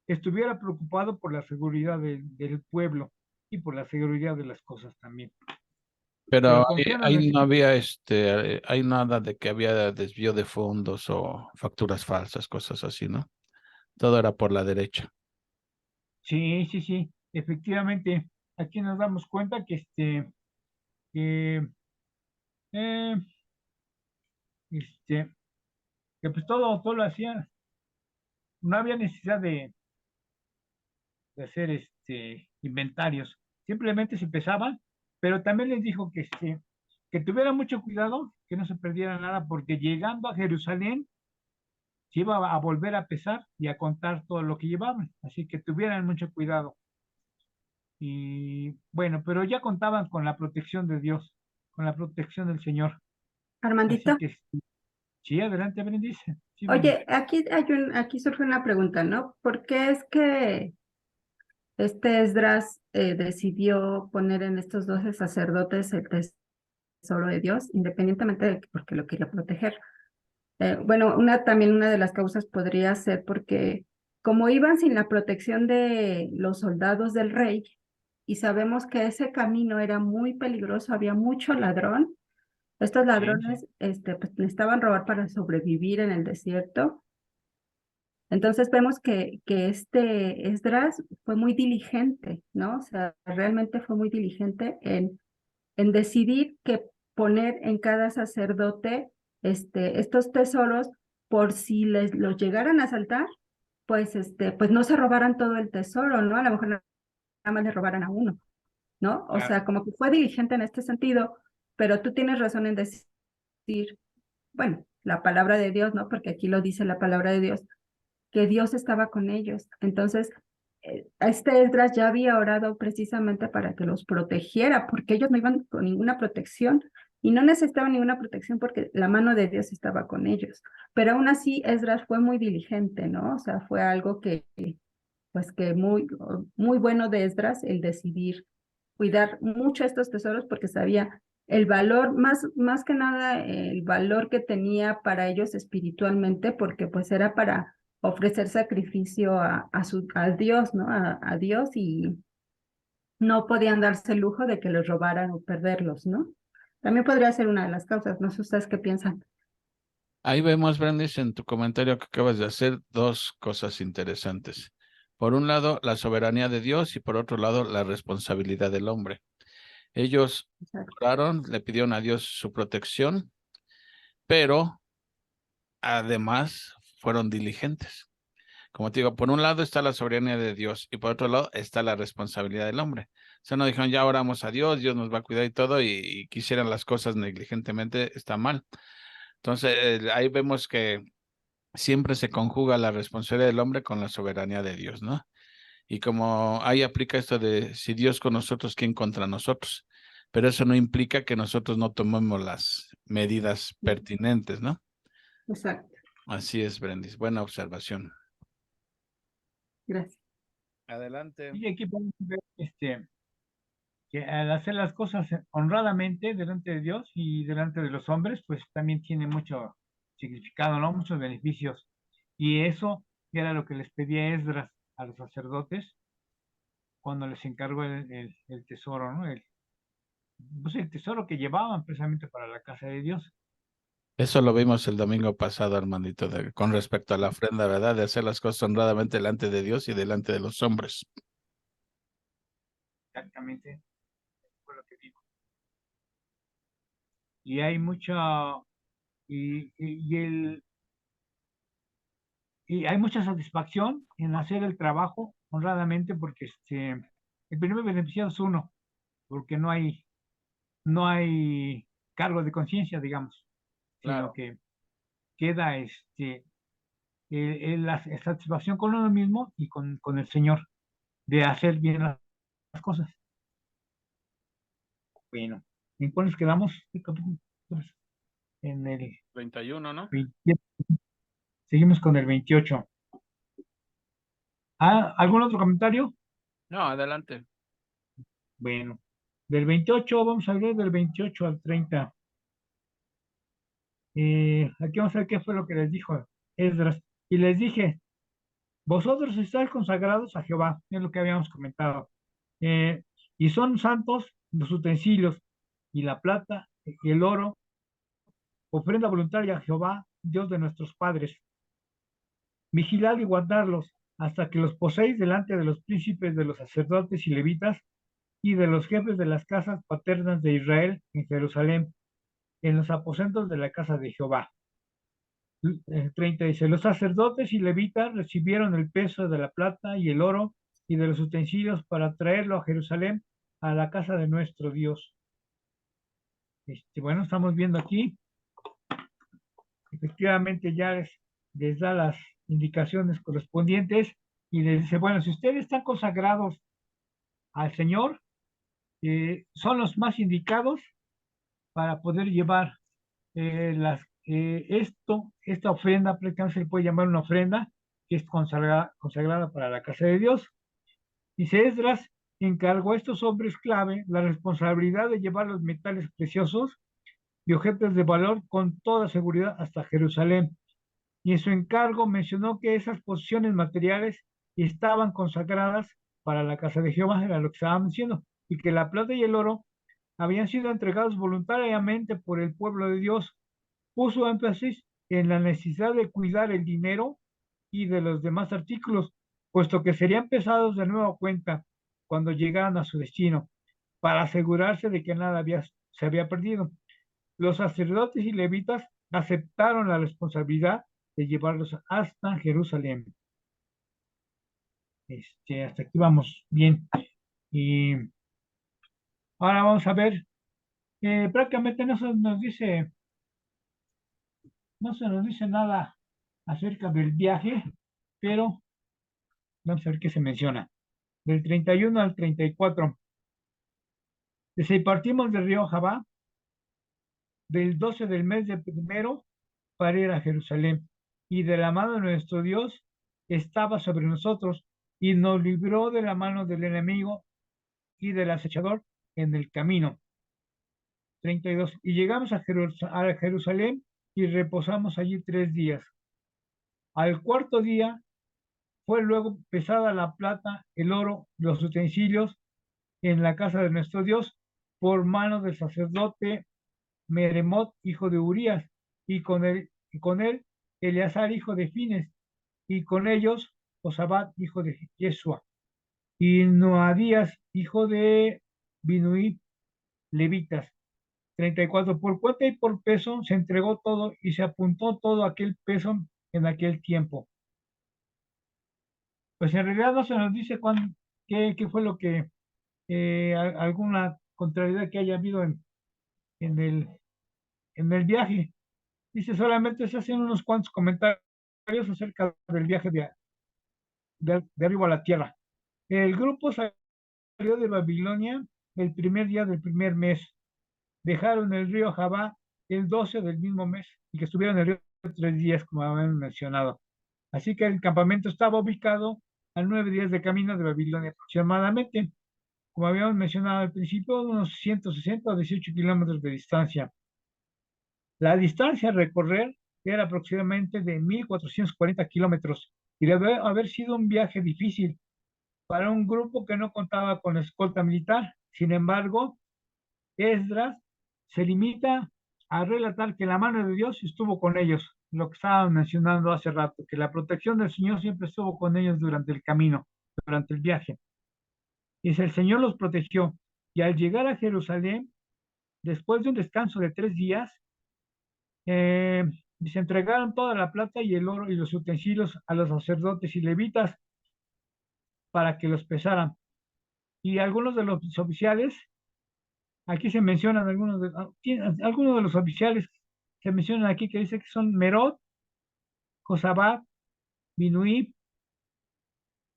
[SPEAKER 3] estuviera preocupado por la seguridad del pueblo y por la seguridad de las cosas también.
[SPEAKER 1] Pero
[SPEAKER 3] Pero
[SPEAKER 1] ahí,
[SPEAKER 3] confiando en el
[SPEAKER 1] no
[SPEAKER 3] Señor,
[SPEAKER 1] había hay nada de que había desvío de fondos o facturas falsas, cosas así, ¿no? Todo era por la derecha.
[SPEAKER 3] sí, sí, sí, efectivamente, aquí nos damos cuenta que, eh, este, que pues todo lo hacían, no había necesidad de hacer inventarios, simplemente se pesaban, pero también les dijo que tuvieran mucho cuidado, que no se perdiera nada, porque llegando a Jerusalén se iba a volver a pesar y a contar todo lo que llevaban, así que tuvieran mucho cuidado. Y bueno, pero ya contaban con la protección de Dios, con la protección del Señor.
[SPEAKER 4] Armandito,
[SPEAKER 3] Así que sí, adelante, bendice. Sí,
[SPEAKER 4] oye,
[SPEAKER 3] bendice.
[SPEAKER 4] aquí surge una pregunta, ¿no? ¿Por qué es que este Esdras decidió poner en estos 12 sacerdotes el tesoro de Dios, independientemente de que porque lo quería proteger? Bueno, también una de las causas podría ser porque como iban sin la protección de los soldados del rey, y sabemos que ese camino era muy peligroso, había mucho ladrón. Estos
[SPEAKER 3] Sí, sí.
[SPEAKER 4] ladrones, pues, necesitaban robar para sobrevivir en el desierto. Entonces vemos que este Esdras fue muy diligente, ¿no? O sea, realmente fue muy diligente en decidir que poner en cada sacerdote estos tesoros por si los llegaran a asaltar, pues, pues no se robaran todo el tesoro, ¿no? A lo mejor nada más le robaran a uno, ¿no? O
[SPEAKER 3] Claro.
[SPEAKER 4] sea, como que fue diligente en este sentido, pero tú tienes razón en decir, bueno, la palabra de Dios, ¿no? Porque aquí lo dice la palabra de Dios, que Dios estaba con ellos. Entonces, este Esdras ya había orado precisamente para que los protegiera, porque ellos no iban con ninguna protección y no necesitaban ninguna protección porque la mano de Dios estaba con ellos. Pero aún así, Esdras fue muy diligente, ¿no? O sea, fue algo pues que muy bueno de Esdras el decidir cuidar mucho estos tesoros porque sabía el valor, más que nada el valor que tenía para ellos espiritualmente, porque pues era para ofrecer sacrificio a Dios, ¿no? A Dios y no podían darse el lujo de que los robaran o perderlos, ¿no? También podría ser una de las causas, no sé ustedes qué piensan.
[SPEAKER 1] Ahí vemos, Brandis, en tu comentario que acabas de hacer, dos cosas interesantes. Por un lado, la soberanía de Dios y por otro lado, la responsabilidad del hombre. Ellos
[SPEAKER 4] Exacto.
[SPEAKER 1] oraron, le pidieron a Dios su protección, pero además fueron diligentes. Como te digo, por un lado está la soberanía de Dios y por otro lado está la responsabilidad del hombre. O sea, no dijeron, ya oramos a Dios, Dios nos va a cuidar y todo, y quisieran las cosas negligentemente, está mal. Entonces, ahí vemos que siempre se conjuga la responsabilidad del hombre con la soberanía de Dios, ¿no? Y como ahí aplica esto de si Dios con nosotros, ¿quién contra nosotros? Pero eso no implica que nosotros no tomemos las medidas pertinentes, ¿no?
[SPEAKER 4] Exacto.
[SPEAKER 1] Así es, Brendis. Buena observación.
[SPEAKER 4] Gracias.
[SPEAKER 1] Adelante.
[SPEAKER 3] Y aquí podemos ver que al hacer las cosas honradamente delante de Dios y delante de los hombres, pues también tiene mucho significado, ¿no? Muchos beneficios. Y eso era lo que les pedía Esdras a los sacerdotes cuando les encargó el tesoro, ¿no? pues, el tesoro que llevaban precisamente para la casa de Dios.
[SPEAKER 1] Eso lo vimos el domingo pasado, hermanito, con respecto a la ofrenda, ¿verdad? De hacer las cosas honradamente delante de Dios y delante de los hombres.
[SPEAKER 3] Exactamente, fue lo que digo. Y hay mucha, y hay mucha satisfacción en hacer el trabajo honradamente porque el primer beneficiado es uno, porque no hay cargo de conciencia, digamos, sino
[SPEAKER 1] Claro.
[SPEAKER 3] que queda la satisfacción con uno mismo y con el Señor de hacer bien las cosas. Bueno, ¿en cuál nos quedamos? ¿Qué capítulo? Pues, en el
[SPEAKER 1] 31, ¿no?
[SPEAKER 3] 27. Seguimos con el 28. ¿Algún otro comentario?
[SPEAKER 1] No, adelante.
[SPEAKER 3] Bueno, del 28, vamos a ver del 28 al 30. Aquí vamos a ver qué fue lo que les dijo Esdras. Y les dije, vosotros estáis consagrados a Jehová, es lo que habíamos comentado. Eh, y son santos los utensilios, y la plata y el oro, ofrenda voluntaria a Jehová, Dios de nuestros padres. Vigilad y guardarlos hasta que los poseéis delante de los príncipes de los sacerdotes y levitas y de los jefes de las casas paternas de Israel en Jerusalén, en los aposentos de la casa de Jehová. 30 dice, los sacerdotes y levitas recibieron el peso de la plata y el oro y de los utensilios para traerlo a Jerusalén, a la casa de nuestro Dios. Bueno, estamos viendo aquí, efectivamente ya les da las indicaciones correspondientes y les dice, bueno, si ustedes están consagrados al Señor, son los más indicados para poder llevar esta ofrenda, prácticamente se le puede llamar una ofrenda, que es consagrada para la casa de Dios. Dice Esdras, encargó a estos hombres clave la responsabilidad de llevar los metales preciosos y objetos de valor con toda seguridad hasta Jerusalén. Y en su encargo mencionó que esas posiciones materiales estaban consagradas para la casa de Jehová, era lo que estábamos diciendo, y que la plata y el oro habían sido entregados voluntariamente por el pueblo de Dios. Puso énfasis en la necesidad de cuidar el dinero y de los demás artículos, puesto que serían pesados de nueva cuenta cuando llegaran a su destino, para asegurarse de que nada se había perdido. Los sacerdotes y levitas aceptaron la responsabilidad de llevarlos hasta Jerusalén. Hasta aquí vamos bien. Y ahora vamos a ver, prácticamente no se nos dice nada acerca del viaje, pero vamos a ver qué se menciona. Del 31 al 34. Desde partimos del río Jabá, del 12 del mes de primero, para ir a Jerusalén. Y de la mano de nuestro Dios estaba sobre nosotros, y nos libró de la mano del enemigo y del acechador en el camino. 32. Y llegamos a Jerusalén y reposamos allí 3 días. Al cuarto día fue luego pesada la plata, el oro, los utensilios en la casa de nuestro Dios por mano del sacerdote Meremot, hijo de Urías, y con él Eleazar, hijo de Fines, y con ellos Josabat, hijo de Yeshua, y Noadías, hijo de Binuí, levitas. 34. Por cuenta y por peso se entregó todo y se apuntó todo aquel peso en aquel tiempo. Pues en realidad no se nos dice qué fue lo que, alguna contrariedad que haya habido en el, en el viaje. Dice solamente se hacen unos cuantos comentarios acerca del viaje de arriba a la tierra. El grupo salió de Babilonia el primer día del primer mes. Dejaron el río Jabá el 12 del mismo mes y que estuvieron en el río 3 días, como habían mencionado. Así que el campamento estaba ubicado a 9 días de camino de Babilonia aproximadamente, como habíamos mencionado al principio, unos 160 o 18 kilómetros de distancia. La distancia a recorrer era aproximadamente de 1.440 kilómetros y debe haber sido un viaje difícil para un grupo que no contaba con escolta militar. Sin embargo, Esdras se limita a relatar que la mano de Dios estuvo con ellos, lo que estaba mencionando hace rato, que la protección del Señor siempre estuvo con ellos durante el camino, durante el viaje. Dice, el Señor los protegió y al llegar a Jerusalén, después de un descanso de 3 días, eh, se entregaron toda la plata y el oro y los utensilios a los sacerdotes y levitas para que los pesaran. Y algunos de los oficiales, aquí se mencionan algunos de los oficiales, se mencionan aquí que dice que son Merod, Josabad, Binuí,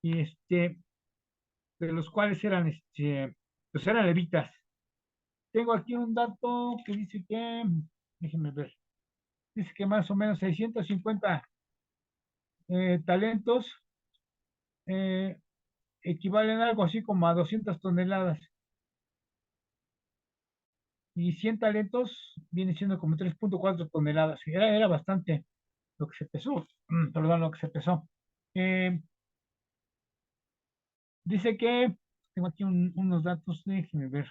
[SPEAKER 3] y de los cuales eran, pues eran levitas. Tengo aquí un dato que dice que, déjenme ver, dice que más o menos 650 talentos eh, equivalen a algo así como a 200 toneladas. Y 100 talentos viene siendo como 3,4 toneladas. Era bastante lo que se pesó, perdón, lo que se pesó. Eh, Dice que, tengo aquí unos datos, déjenme ver,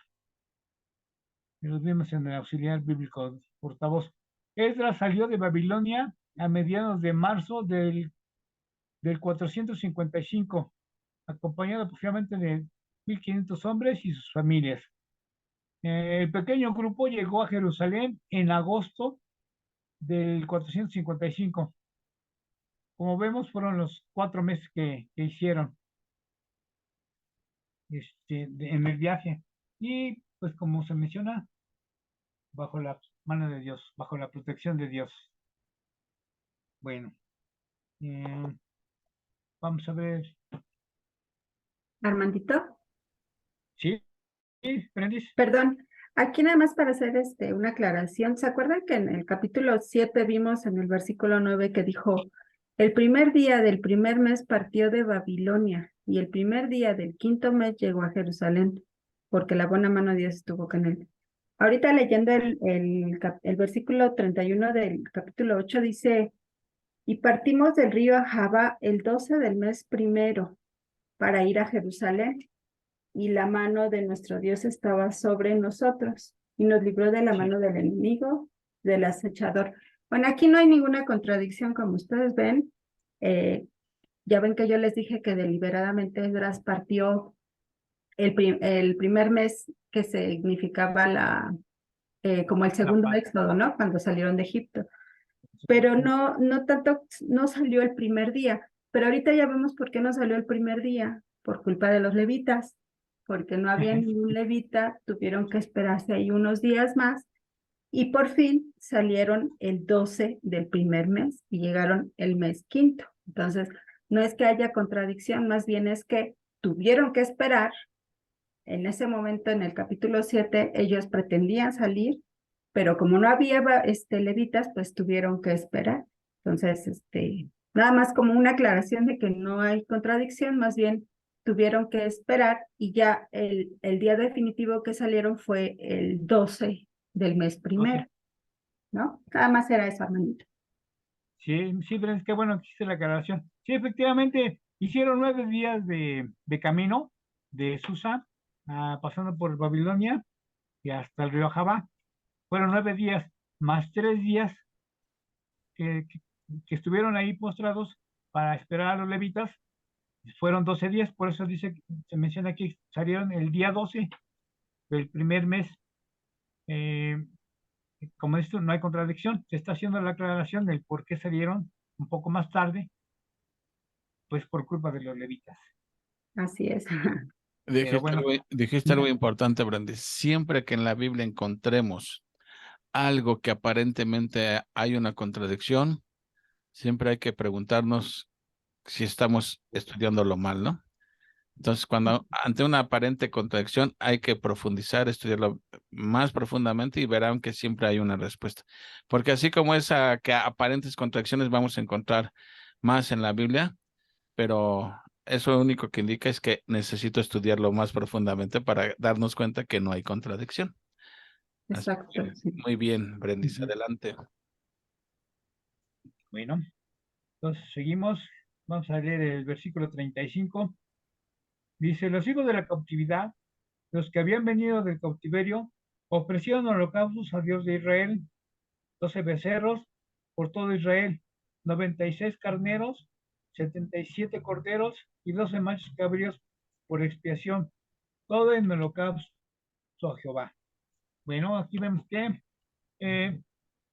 [SPEAKER 3] los vimos en el auxiliar bíblico portavoz. Esdras salió de Babilonia a mediados de marzo del 455, acompañado aproximadamente de 1,500 hombres y sus familias. El pequeño grupo llegó a Jerusalén en agosto del 455. Como vemos, fueron los 4 meses que hicieron en el viaje. Y pues como se menciona, bajo la mano de Dios, bajo la protección de Dios. Bueno, eh, vamos a ver.
[SPEAKER 4] Armandito,
[SPEAKER 3] ¿Sí? ¿Sí, Brendis?
[SPEAKER 4] perdón, aquí nada más para hacer una aclaración. ¿Se acuerdan que en el capítulo 7 vimos en el versículo 9 que dijo, el primer día del primer mes partió de Babilonia y el primer día del quinto mes llegó a Jerusalén, porque la buena mano de Dios estuvo con él? Ahorita leyendo el versículo 31 del capítulo 8 dice, y partimos del río Ahava el 12 del mes primero para ir a Jerusalén, y la mano de nuestro Dios estaba sobre nosotros, y nos libró de la
[SPEAKER 3] Sí.
[SPEAKER 4] mano del enemigo, del acechador. Bueno, aquí no hay ninguna contradicción, como ustedes ven. Eh, ya ven que yo les dije que deliberadamente Esdras partió el primer mes que significaba como el
[SPEAKER 3] La
[SPEAKER 4] segundo
[SPEAKER 3] paz.
[SPEAKER 4] éxodo, ¿no? Cuando salieron de Egipto. Pero no tanto, no salió el primer día. Pero ahorita ya vemos por qué no salió el primer día, por culpa de los levitas, porque no había ningún levita, tuvieron que esperarse ahí unos días más, y por fin salieron el 12 del primer mes y llegaron el mes quinto. Entonces, no es que haya contradicción, más bien es que tuvieron que esperar. En ese momento, en el capítulo 7, ellos pretendían salir, pero como no había levitas, pues tuvieron que esperar. Entonces, nada más como una aclaración de que no hay contradicción, más bien tuvieron que esperar, y ya el día definitivo que salieron fue el 12 del mes primero, ¿no? Nada más era eso, Armandito.
[SPEAKER 3] Sí, sí, Brendis, qué bueno que hiciste la aclaración. Sí, efectivamente, hicieron 9 días de camino de Susa, pasando por Babilonia y hasta el río Jabá. Fueron 9 días más 3 días que, que- que estuvieron ahí postrados para esperar a los levitas. Fueron 12 días, por eso se menciona aquí, salieron el día 12 del primer mes. Eh, Como esto no hay contradicción, se está haciendo la aclaración del por qué salieron un poco más tarde, pues por culpa de los levitas.
[SPEAKER 4] Así es.
[SPEAKER 3] Pero bueno,
[SPEAKER 1] Dijiste algo importante, Brandy. Siempre que en la Biblia encontremos algo que aparentemente hay una contradicción, siempre hay que preguntarnos si estamos estudiándolo mal, ¿no? Entonces, cuando ante una aparente contradicción hay que profundizar, estudiarlo más profundamente y verán que siempre hay una respuesta. Porque así como esa que aparentes contradicciones vamos a encontrar más en la Biblia, pero eso lo único que indica es que necesito estudiarlo más profundamente para darnos cuenta que no hay contradicción. Así
[SPEAKER 4] Exacto,
[SPEAKER 1] que
[SPEAKER 4] sí.
[SPEAKER 1] muy bien, Brendis,
[SPEAKER 3] ujú,
[SPEAKER 1] adelante.
[SPEAKER 3] bueno, entonces seguimos. Vamos a leer el versículo 35. Dice, los hijos de la cautividad, los que habían venido del cautiverio, Ofrecieron holocaustos a Dios de Israel, 12 becerros por todo Israel, 96 carneros, 77 corderos y 12 machos cabríos por expiación, todo en holocausto a Jehová. Bueno, aquí vemos que,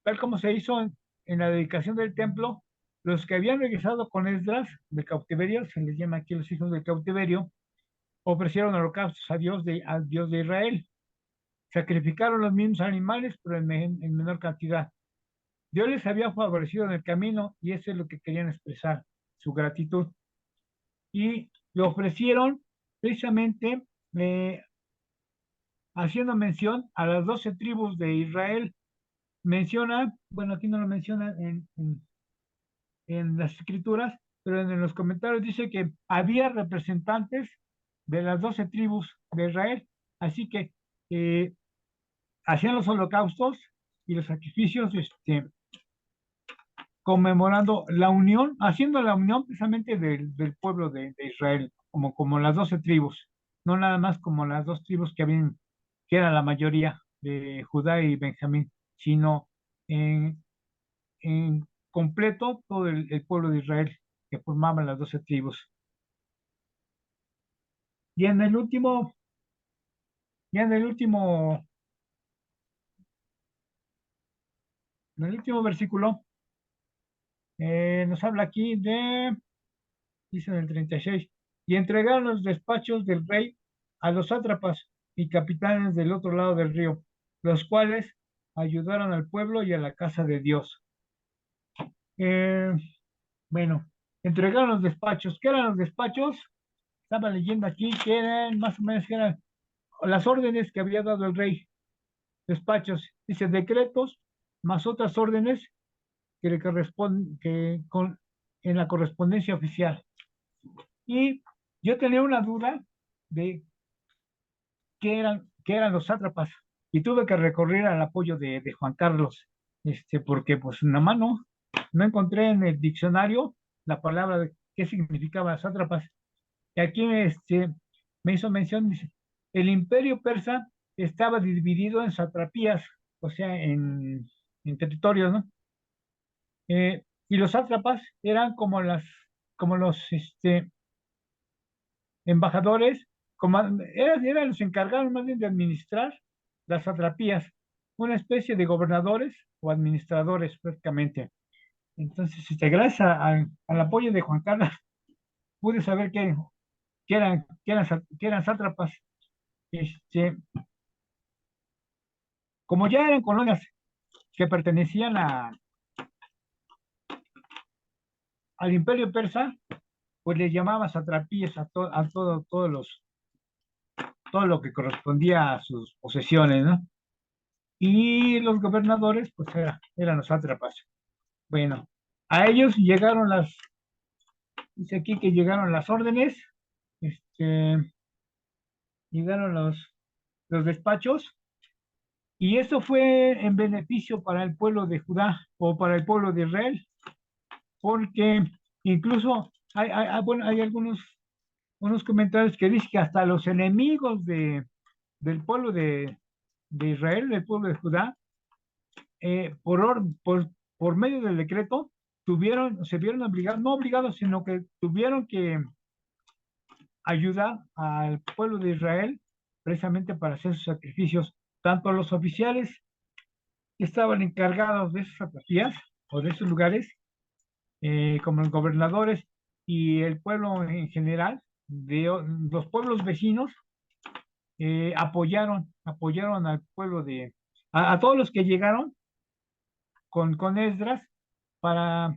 [SPEAKER 3] tal como se hizo en la dedicación del templo, los que habían regresado con Esdras del cautiverio, se les llama aquí los hijos del cautiverio, ofrecieron holocaustos al Dios de Israel. Sacrificaron los mismos animales, pero en menor cantidad. Dios les había favorecido en el camino y eso es lo que querían expresar, su gratitud. Y lo ofrecieron precisamente haciendo mención a las 12 tribus de Israel. Menciona, bueno, aquí no lo menciona en las escrituras, pero en los comentarios dice que había representantes de las 12 tribus de Israel, así que hacían los holocaustos y los sacrificios, conmemorando la unión, haciendo la unión precisamente del pueblo de Israel, como las 12 tribus, no nada más como las dos tribus que era la mayoría de Judá y Benjamín, sino en, en completo todo el pueblo de Israel que formaban las 12 tribus. Y ya en el último versículo, nos habla aquí dice en el 36, y entregaron los despachos del rey a los sátrapas y capitanes del otro lado del río, los cuales ayudaron al pueblo y a la casa de Dios. Eh, bueno, entregaron los despachos. ¿Qué eran los despachos? Estaba leyendo aquí que eran más o menos que eran las órdenes que había dado el rey. Despachos, dice decretos, más otras órdenes que le corresponden en la correspondencia oficial. Y yo tenía una duda de qué eran los sátrapas y tuve que recurrir al apoyo de Juan Carlos, porque pues nada más no encontré en el diccionario la palabra de qué significaba sátrapas. Y aquí me hizo mención, dice, el imperio persa estaba dividido en satrapías, o sea, en territorios, ¿no? Y los sátrapas eran como los embajadores, eran los encargados más bien de administrar las satrapías, una especie de gobernadores o administradores prácticamente. Entonces, gracias al apoyo de Juan Carlos, pude saber que eran sátrapas. Este, como ya eran colonias que pertenecían al imperio persa, pues les llamaban satrapías todo lo que correspondía a sus posesiones, ¿no? Y los gobernadores, pues eran los sátrapas. Bueno, a ellos dice aquí que llegaron las órdenes, este, llegaron los despachos, y eso fue en beneficio para el pueblo de Judá o para el pueblo de Israel, porque incluso bueno, hay unos comentarios que dicen que hasta los enemigos del pueblo de Israel, del pueblo de Judá, por medio del decreto, se vieron obligados, no obligados, sino que tuvieron que ayudar al pueblo de Israel precisamente para hacer sus sacrificios, tanto los oficiales que estaban encargados de esas sacrificios o de esos lugares, como los gobernadores y el pueblo en general, los pueblos vecinos, apoyaron al pueblo a todos los que llegaron con Esdras para,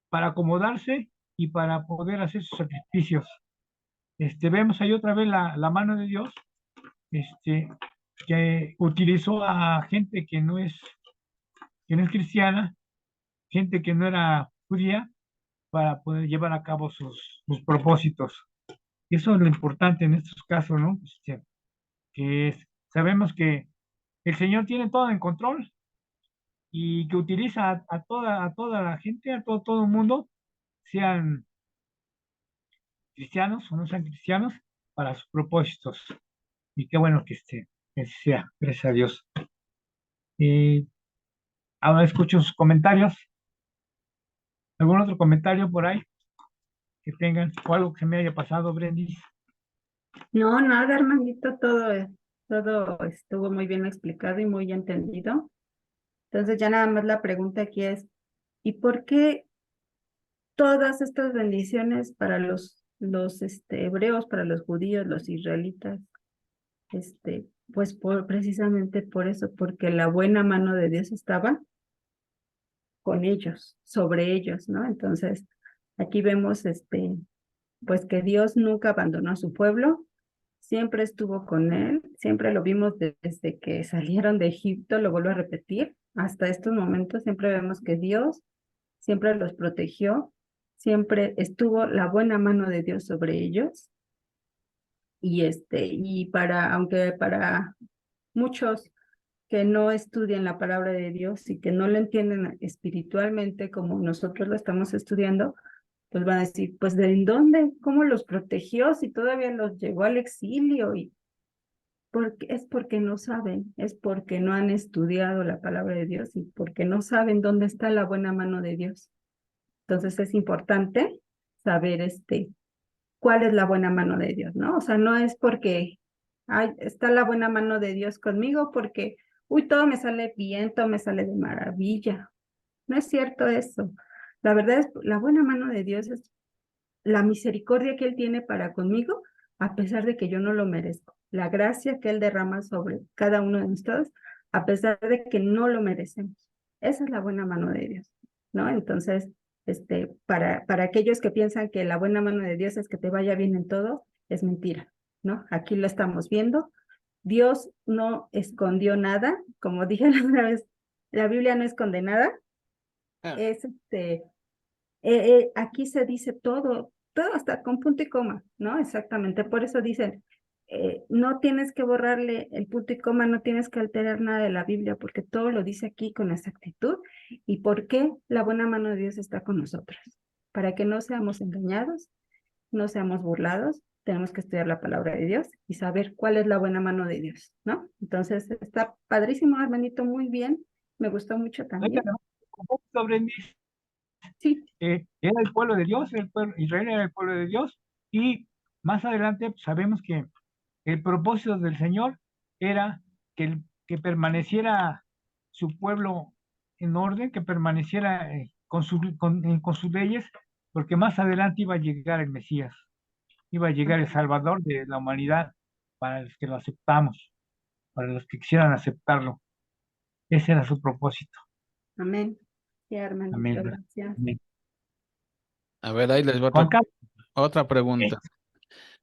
[SPEAKER 3] para acomodarse y para poder hacer sus sacrificios. Vemos ahí otra vez la mano de Dios, que utilizó a gente que no es cristiana, gente que no era judía, para poder llevar a cabo sus propósitos. Y eso es lo importante en estos casos, ¿no? Sabemos que el Señor tiene todo en control y que utiliza a toda la gente, todo el mundo, sean cristianos o no sean cristianos, para sus propósitos. Y qué bueno que Que sea, gracias a Dios. Ahora escucho sus comentarios. ¿Algún otro comentario por ahí que tengan? O algo que se me haya pasado, Brendis.
[SPEAKER 4] No, nada, hermanito, todo estuvo muy bien explicado y muy entendido. Entonces ya nada más la pregunta aquí es, ¿y por qué todas estas bendiciones para los hebreos, para los judíos, los israelitas? Pues precisamente por eso, porque la buena mano de Dios estaba con ellos, sobre ellos, ¿no? Entonces, aquí vemos, pues que Dios nunca abandonó a su pueblo, siempre estuvo con él, siempre lo vimos desde que salieron de Egipto, lo vuelvo a repetir, hasta estos momentos siempre vemos que Dios siempre los protegió, siempre estuvo la buena mano de Dios sobre ellos, aunque para muchos que no estudian la palabra de Dios y que no lo entienden espiritualmente como nosotros lo estamos estudiando, pues van a decir, pues ¿de dónde? ¿Cómo los protegió si todavía los llevó al exilio? Es porque no saben, es porque no han estudiado la palabra de Dios y porque no saben dónde está la buena mano de Dios. Entonces es importante saber cuál es la buena mano de Dios, ¿no? O sea, no es porque está la buena mano de Dios conmigo porque, uy, todo me sale bien, todo me sale de maravilla. No es cierto eso. La verdad es, la buena mano de Dios es la misericordia que Él tiene para conmigo, a pesar de que yo no lo merezco. La gracia que Él derrama sobre cada uno de nosotros, a pesar de que no lo merecemos. Esa es la buena mano de Dios, ¿no? Entonces, para aquellos que piensan que la buena mano de Dios es que te vaya bien en todo, es mentira, ¿no? Aquí lo estamos viendo. Dios no escondió nada, como dije la otra vez, la Biblia no esconde nada, es aquí se dice todo hasta con punto y coma, ¿no? Exactamente, por eso dicen, no tienes que borrarle el punto y coma, no tienes que alterar nada de la Biblia, porque todo lo dice aquí con exactitud. ¿Y por qué la buena mano de Dios está con nosotros? Para que no seamos engañados, no seamos burlados, tenemos que estudiar la palabra de Dios y saber cuál es la buena mano de Dios, ¿no? Entonces, está padrísimo, hermanito, muy bien, me gustó mucho también.
[SPEAKER 3] Un poquito, Brendis.
[SPEAKER 4] Sí.
[SPEAKER 3] Era el pueblo de Dios, Israel era el pueblo de Dios, y más adelante pues, sabemos que el propósito del Señor era que permaneciera su pueblo en orden, que permaneciera con sus leyes, porque más adelante iba a llegar el Mesías, iba a llegar el Salvador de la humanidad para los que lo aceptamos, para los que quisieran aceptarlo. Ese era su propósito.
[SPEAKER 4] Amén. Sí, hermanito,
[SPEAKER 3] Amén.
[SPEAKER 4] gracias.
[SPEAKER 3] Amén.
[SPEAKER 1] A ver, ahí les va
[SPEAKER 3] Juan Carlos.
[SPEAKER 1] otra pregunta.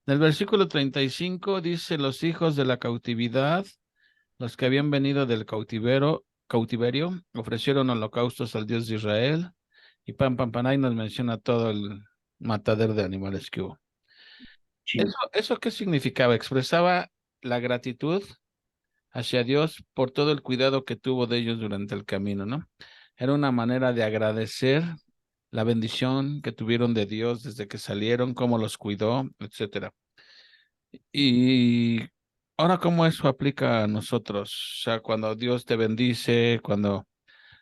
[SPEAKER 1] En el versículo 35 dice, los hijos de la cautividad, los que habían venido del cautiverio, ofrecieron holocaustos al Dios de Israel, y ahí nos menciona todo el matadero de animales que hubo.
[SPEAKER 3] Sí.
[SPEAKER 1] ¿Eso qué significaba? Expresaba la gratitud hacia Dios por todo el cuidado que tuvo de ellos durante el camino, ¿no? Era una manera de agradecer la bendición que tuvieron de Dios desde que salieron, cómo los cuidó, etcétera. Y ahora, ¿cómo eso aplica a nosotros? O sea, cuando Dios te bendice, cuando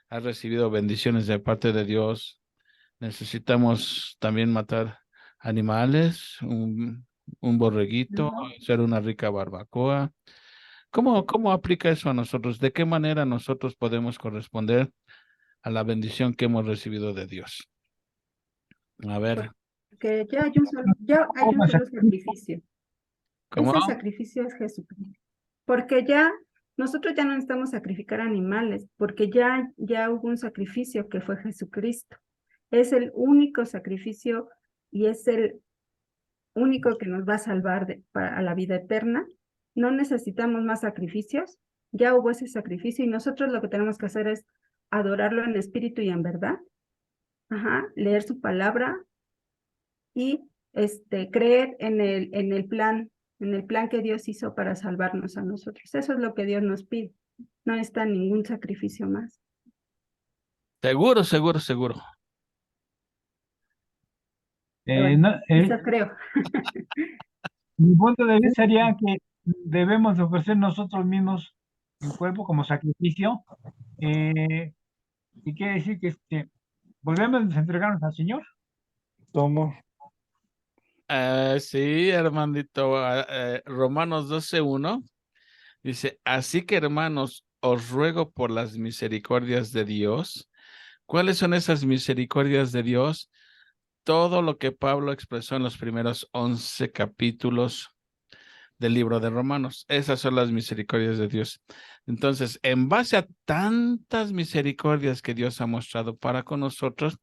[SPEAKER 1] has recibido bendiciones de parte de Dios, necesitamos también matar animales, un borreguito,
[SPEAKER 4] Ajá.
[SPEAKER 1] hacer una rica barbacoa. ¿Cómo aplica eso a nosotros? ¿De qué manera nosotros podemos corresponder a la bendición que hemos recibido de Dios? A ver,
[SPEAKER 4] Porque ya hay un solo sacrificio.
[SPEAKER 1] ¿cómo?
[SPEAKER 4] Ese sacrificio es Jesucristo. Porque nosotros ya no necesitamos sacrificar animales, porque ya hubo un sacrificio que fue Jesucristo. Es el único sacrificio y es el único que nos va a salvar a la vida eterna. No necesitamos más sacrificios, ya hubo ese sacrificio y nosotros lo que tenemos que hacer es adorarlo en espíritu y en verdad. Ajá, leer su palabra y creer en el plan que Dios hizo para salvarnos a nosotros. Eso es lo que Dios nos pide. No está ningún sacrificio más.
[SPEAKER 1] Seguro, seguro, seguro.
[SPEAKER 4] Bueno,
[SPEAKER 3] No,
[SPEAKER 4] eso creo.
[SPEAKER 3] mi punto de vista sería que debemos de ofrecer nosotros mismos el cuerpo como sacrificio. Y quiere decir que volvemos a entregarnos al Señor.
[SPEAKER 2] Tomo.
[SPEAKER 1] Sí, hermanito. Romanos 12:1 dice, así que hermanos, os ruego por las misericordias de Dios. ¿Cuáles son esas misericordias de Dios? Todo lo que Pablo expresó en los primeros 11 capítulos del libro de Romanos. Esas son las misericordias de Dios. Entonces, en base a tantas misericordias que Dios ha mostrado para con nosotros,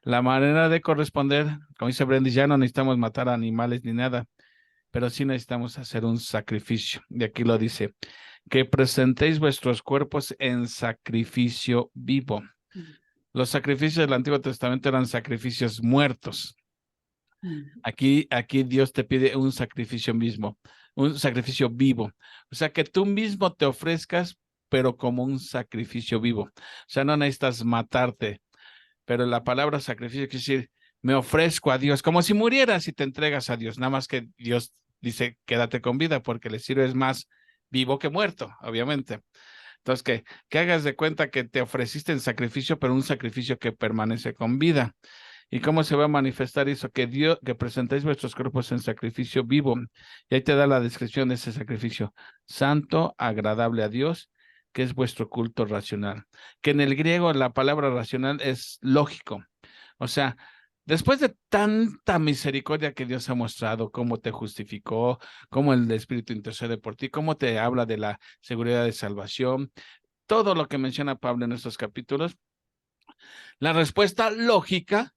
[SPEAKER 1] la manera de corresponder, como dice Brendy, ya no necesitamos matar animales ni nada, pero sí necesitamos hacer un sacrificio. Y aquí lo dice, que presentéis vuestros cuerpos en sacrificio vivo. Los sacrificios del Antiguo Testamento eran sacrificios muertos. Aquí Dios te pide un sacrificio mismo, un sacrificio vivo. O sea, que tú mismo te ofrezcas, pero como un sacrificio vivo. O sea, no necesitas matarte, pero la palabra sacrificio quiere decir, me ofrezco a Dios, como si murieras y te entregas a Dios. Nada más que Dios dice, quédate con vida, porque le sirves más vivo que muerto, obviamente. Entonces, que hagas de cuenta que te ofreciste en sacrificio, pero un sacrificio que permanece con vida. ¿Y cómo se va a manifestar eso? Que presentéis vuestros cuerpos en sacrificio vivo. Y ahí te da la descripción de ese sacrificio. Santo, agradable a Dios, que es vuestro culto racional. Que en el griego la palabra racional es lógico. O sea, después de tanta misericordia que Dios ha mostrado, cómo te justificó, cómo el Espíritu intercede por ti, cómo te habla de la seguridad de salvación, todo lo que menciona Pablo en estos capítulos, la respuesta lógica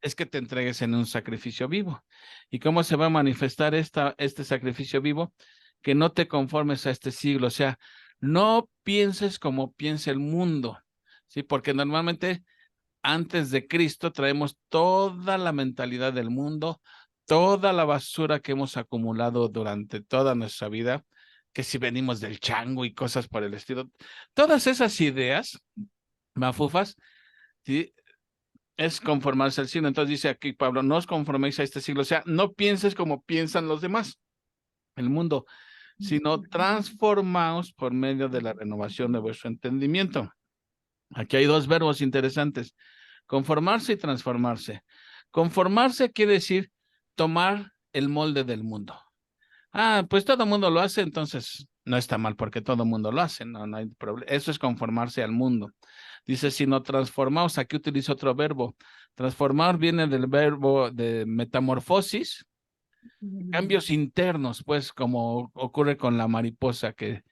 [SPEAKER 1] es que te entregues en un sacrificio vivo. ¿Y cómo se va a manifestar este sacrificio vivo? Que no te conformes a este siglo, o sea, no pienses como piensa el mundo, ¿sí? Porque normalmente antes de Cristo traemos toda la mentalidad del mundo, toda la basura que hemos acumulado durante toda nuestra vida, que si venimos del chango y cosas por el estilo, todas esas ideas, mafufas, ¿sí? Es conformarse al siglo. Entonces dice aquí Pablo, no os conforméis a este siglo, o sea, no pienses como piensan los demás, el mundo, sino transformaos por medio de la renovación de vuestro entendimiento. Aquí hay dos verbos interesantes, conformarse y transformarse. Conformarse quiere decir tomar el molde del mundo. Ah, pues todo el mundo lo hace, entonces no está mal porque todo el mundo lo hace, no hay problema. Eso es conformarse al mundo. Dice, si no transformaos, aquí utilizo otro verbo. Transformar viene del verbo de metamorfosis, cambios internos, pues como ocurre con la mariposa, que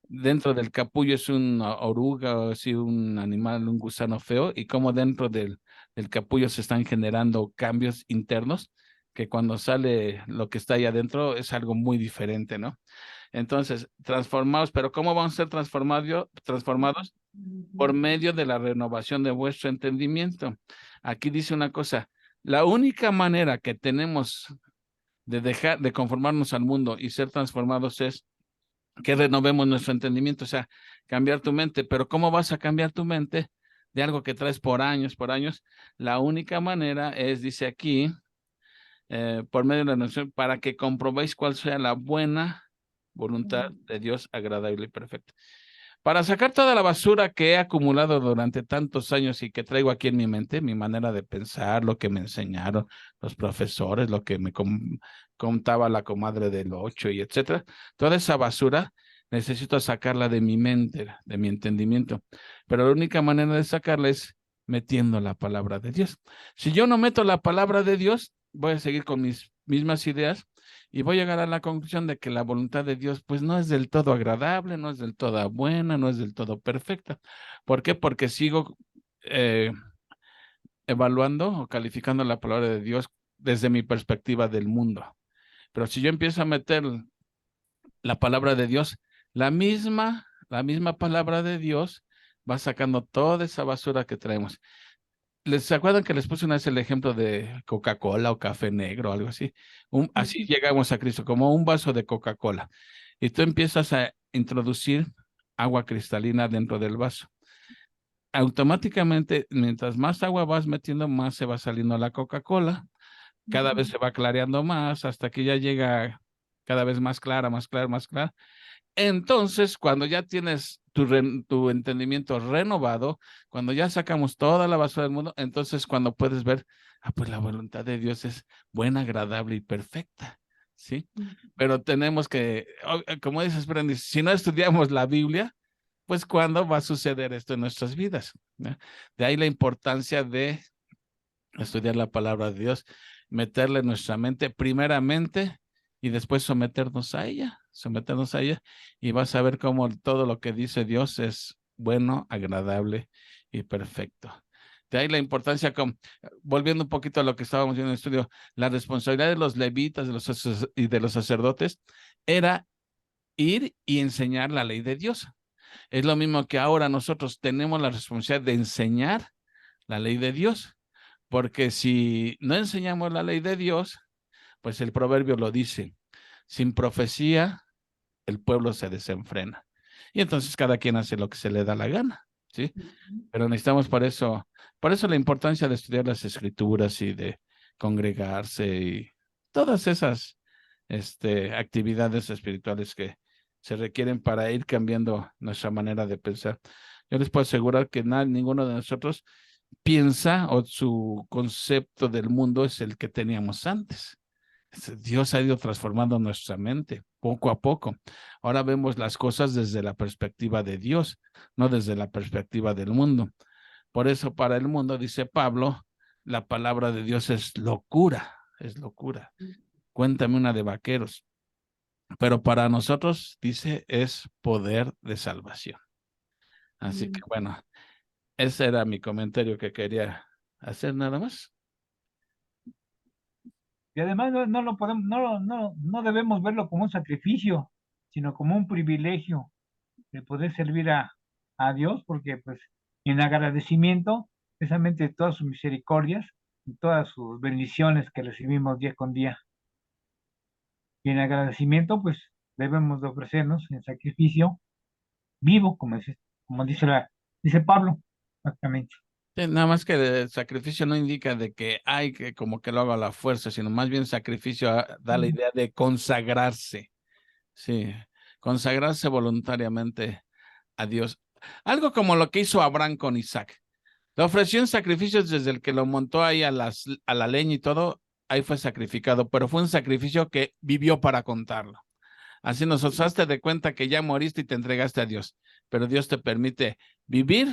[SPEAKER 1] dentro del capullo es una oruga o así un animal, un gusano feo, y como dentro del capullo se están generando cambios internos, que cuando sale lo que está ahí adentro es algo muy diferente, ¿no? Entonces, transformados, pero ¿cómo vamos a ser transformados? Por medio de la renovación de vuestro entendimiento. Aquí dice una cosa, la única manera que tenemos de dejar de conformarnos al mundo y ser transformados es que renovemos nuestro entendimiento, o sea, cambiar tu mente. Pero ¿cómo vas a cambiar tu mente de algo que traes por años, por años? La única manera es, dice aquí, por medio de la noción, para que comprobéis cuál sea la buena voluntad de Dios agradable y perfecta. Para sacar toda la basura que he acumulado durante tantos años y que traigo aquí en mi mente, mi manera de pensar, lo que me enseñaron los profesores, lo que me contaba la comadre del 8 y etcétera, toda esa basura necesito sacarla de mi mente, de mi entendimiento. Pero la única manera de sacarla es metiendo la palabra de Dios. Si yo no meto la palabra de Dios, voy a seguir con mis mismas ideas y voy a llegar a la conclusión de que la voluntad de Dios pues no es del todo agradable, no es del todo buena, no es del todo perfecta. ¿Por qué? Porque sigo evaluando o calificando la palabra de Dios desde mi perspectiva del mundo. Pero si yo empiezo a meter la palabra de Dios, la misma palabra de Dios va sacando toda esa basura que traemos. ¿Se acuerdan que les puse una vez el ejemplo de Coca-Cola o café negro o algo así? Así llegamos a Cristo, como un vaso de Coca-Cola. Y tú empiezas a introducir agua cristalina dentro del vaso. Automáticamente, mientras más agua vas metiendo, más se va saliendo la Coca-Cola. Cada vez se va clareando más hasta que ya llega cada vez más clara, más clara, más clara. Entonces, cuando ya tienes tu entendimiento renovado, cuando ya sacamos toda la basura del mundo, entonces cuando puedes ver, pues la voluntad de Dios es buena, agradable y perfecta, ¿sí? Pero tenemos que, como dices, Brandy, si no estudiamos la Biblia, pues ¿cuándo va a suceder esto en nuestras vidas? ¿No? De ahí la importancia de estudiar la palabra de Dios, meterle en nuestra mente primeramente y después someternos a ella y vas a ver cómo todo lo que dice Dios es bueno, agradable y perfecto. De ahí la importancia, volviendo un poquito a lo que estábamos viendo en el estudio, la responsabilidad de los levitas y de los sacerdotes era ir y enseñar la ley de Dios. Es lo mismo que ahora nosotros tenemos la responsabilidad de enseñar la ley de Dios. Porque si no enseñamos la ley de Dios, pues el proverbio lo dice, sin profecía el pueblo se desenfrena. Y entonces cada quien hace lo que se le da la gana, ¿sí? Pero necesitamos por eso la importancia de estudiar las escrituras y de congregarse y todas esas actividades espirituales que se requieren para ir cambiando nuestra manera de pensar. Yo les puedo asegurar que ninguno de nosotros piensa o su concepto del mundo es el que teníamos antes. Dios ha ido transformando nuestra mente poco a poco. Ahora vemos las cosas desde la perspectiva de Dios, no desde la perspectiva del mundo. Por eso para el mundo, dice Pablo, la palabra de Dios es locura, es locura. Cuéntame una de vaqueros. Pero para nosotros, dice, es poder de salvación. Así que bueno, ese era mi comentario que quería hacer nada más.
[SPEAKER 3] Y además no lo podemos, no debemos verlo como un sacrificio, sino como un privilegio de poder servir a Dios, porque pues en agradecimiento, precisamente de todas sus misericordias y todas sus bendiciones que recibimos día con día. Y en agradecimiento, pues debemos de ofrecernos en sacrificio vivo, como dice Pablo, exactamente.
[SPEAKER 1] Sí, nada más que el sacrificio no indica de que hay que como que lo haga a la fuerza, sino más bien sacrificio da la idea de consagrarse. Sí, consagrarse voluntariamente a Dios. Algo como lo que hizo Abraham con Isaac. Le ofreció en sacrificios desde el que lo montó ahí a la leña y todo, ahí fue sacrificado, pero fue un sacrificio que vivió para contarlo. Así nosotros hazte de cuenta que ya moriste y te entregaste a Dios, pero Dios te permite vivir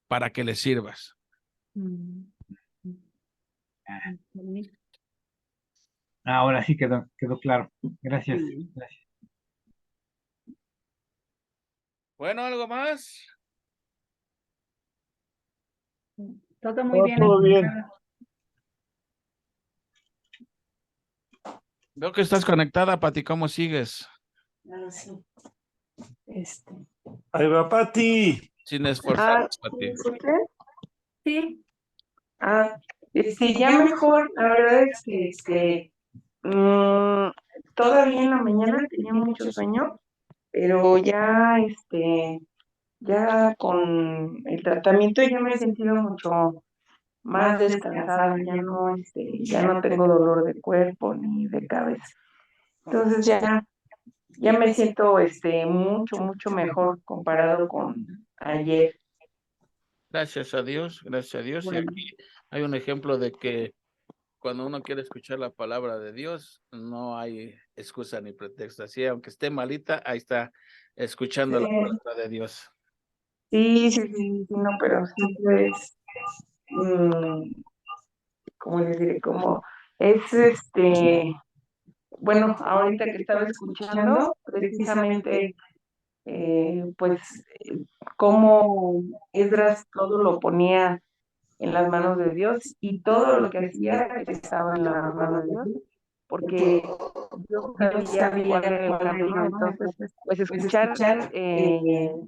[SPEAKER 1] para que le sirvas.
[SPEAKER 3] Ahora sí quedó claro. Gracias.
[SPEAKER 4] Sí.
[SPEAKER 3] Gracias.
[SPEAKER 1] Bueno, ¿algo más?
[SPEAKER 4] Todo muy bien.
[SPEAKER 2] Todo bien.
[SPEAKER 1] Veo que estás conectada, Pati, ¿cómo sigues?
[SPEAKER 5] Sí.
[SPEAKER 2] Ahí va, Pati.
[SPEAKER 1] Sin esforzar, Pati.
[SPEAKER 5] ¿Me escuchan?
[SPEAKER 4] Sí.
[SPEAKER 5] Ya mejor, la verdad es que todavía en la mañana tenía mucho sueño, pero ya con el tratamiento ya me he sentido mucho más descansada, ya no tengo dolor de cuerpo ni de cabeza. Entonces ya me siento mucho mejor comparado con ayer.
[SPEAKER 1] Gracias a Dios, gracias a Dios. Y
[SPEAKER 4] Bueno.
[SPEAKER 1] aquí hay un ejemplo de que cuando uno quiere escuchar la palabra de Dios, no hay excusa ni pretexto. Así, aunque esté malita, ahí está escuchando la palabra de Dios.
[SPEAKER 5] Sí, no, pero siempre es, ¿cómo les diré? Como es bueno, ahorita que estaba escuchando, precisamente, pues, cómo Esdras todo lo ponía en las manos de Dios y todo lo que hacía estaba en las manos de Dios, porque Dios sabía cuál era el camino. Entonces, pues escuchar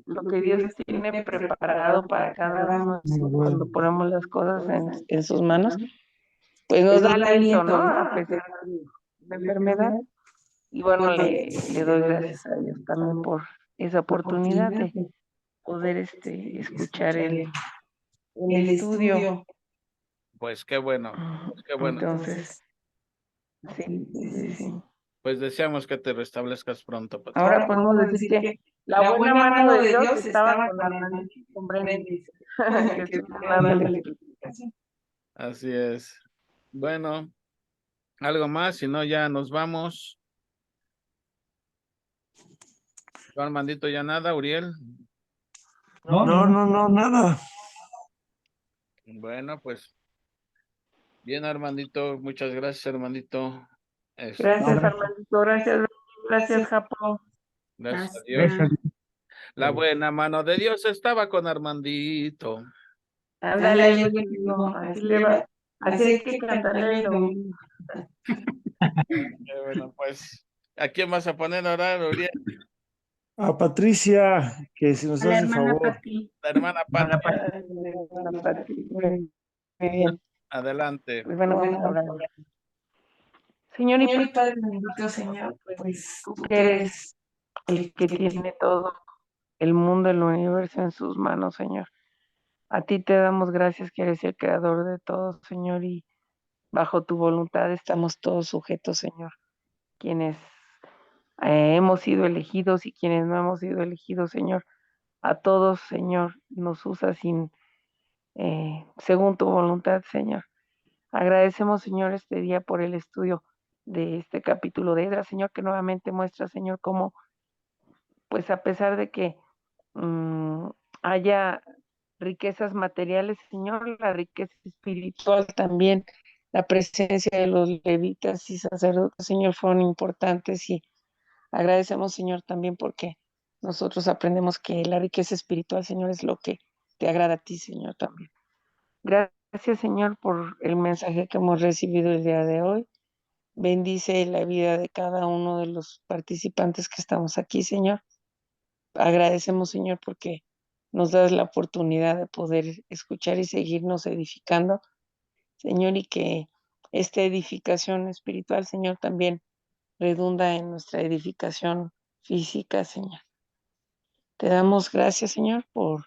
[SPEAKER 5] lo que Dios tiene preparado para cada uno cuando ponemos las cosas en sus manos, pues nos da aliento, ¿no? A pesar de la enfermedad. Y bueno, le doy gracias a Dios también por esa oportunidad de poder escuchar el estudio.
[SPEAKER 1] Pues qué bueno, pues qué bueno.
[SPEAKER 5] Entonces, sí.
[SPEAKER 1] Pues deseamos que te restablezcas pronto, Patricia.
[SPEAKER 5] Ahora podemos decir que la buena mano de Dios estaba con Armandito y con Brendis. Que estuvieron dándole explicación.
[SPEAKER 1] Así es. Bueno, algo más, si no ya nos vamos. ¿Tú, Armandito, ya nada, Uriel?
[SPEAKER 2] No, nada.
[SPEAKER 1] Bueno, pues bien, Armandito, muchas gracias, Armandito.
[SPEAKER 5] Gracias, Armandito. Gracias, Japo.
[SPEAKER 1] Gracias a
[SPEAKER 4] Gracias.
[SPEAKER 1] Dios.
[SPEAKER 3] Gracias.
[SPEAKER 1] La buena mano de Dios estaba con Armandito.
[SPEAKER 5] Ándale, yo le digo, así le va. Así hay que cantarle el domingo.
[SPEAKER 1] Bueno, pues, ¿a quién vas a poner a orar, Uriel?
[SPEAKER 2] A Patricia, que si nos
[SPEAKER 4] A la
[SPEAKER 2] hace
[SPEAKER 4] hermana
[SPEAKER 2] favor.
[SPEAKER 4] Pati.
[SPEAKER 1] La hermana
[SPEAKER 3] Hermana
[SPEAKER 1] Pati.
[SPEAKER 5] Muy bien.
[SPEAKER 1] Adelante.
[SPEAKER 5] Pues bueno, vamos a hablar. Señor y Padre bendito, Señor, pues tú que eres el que tiene todo el mundo, el universo en sus manos, Señor. A ti te damos gracias que eres el creador de todo, Señor, y bajo tu voluntad estamos todos sujetos, Señor. Quienes hemos sido elegidos y quienes no hemos sido elegidos, Señor. A todos, Señor, nos usa según tu voluntad, Señor. Agradecemos, Señor, este día por el estudio de este capítulo de Esdras, Señor, que nuevamente muestra, Señor, cómo, pues a pesar de que mm, haya riquezas materiales, Señor, la riqueza espiritual también, la presencia de los levitas y sacerdotes, Señor, fueron importantes y agradecemos, Señor, también porque nosotros aprendemos que la riqueza espiritual, Señor, es lo que te agrada a ti, Señor, también. Gracias, Señor, por el mensaje que hemos recibido el día de hoy. Bendice la vida de cada uno de los participantes que estamos aquí, Señor. Agradecemos, Señor, porque nos das la oportunidad de poder escuchar y seguirnos edificando, Señor, y que esta edificación espiritual, Señor, también redunda en nuestra edificación física, Señor. Te damos gracias, Señor, por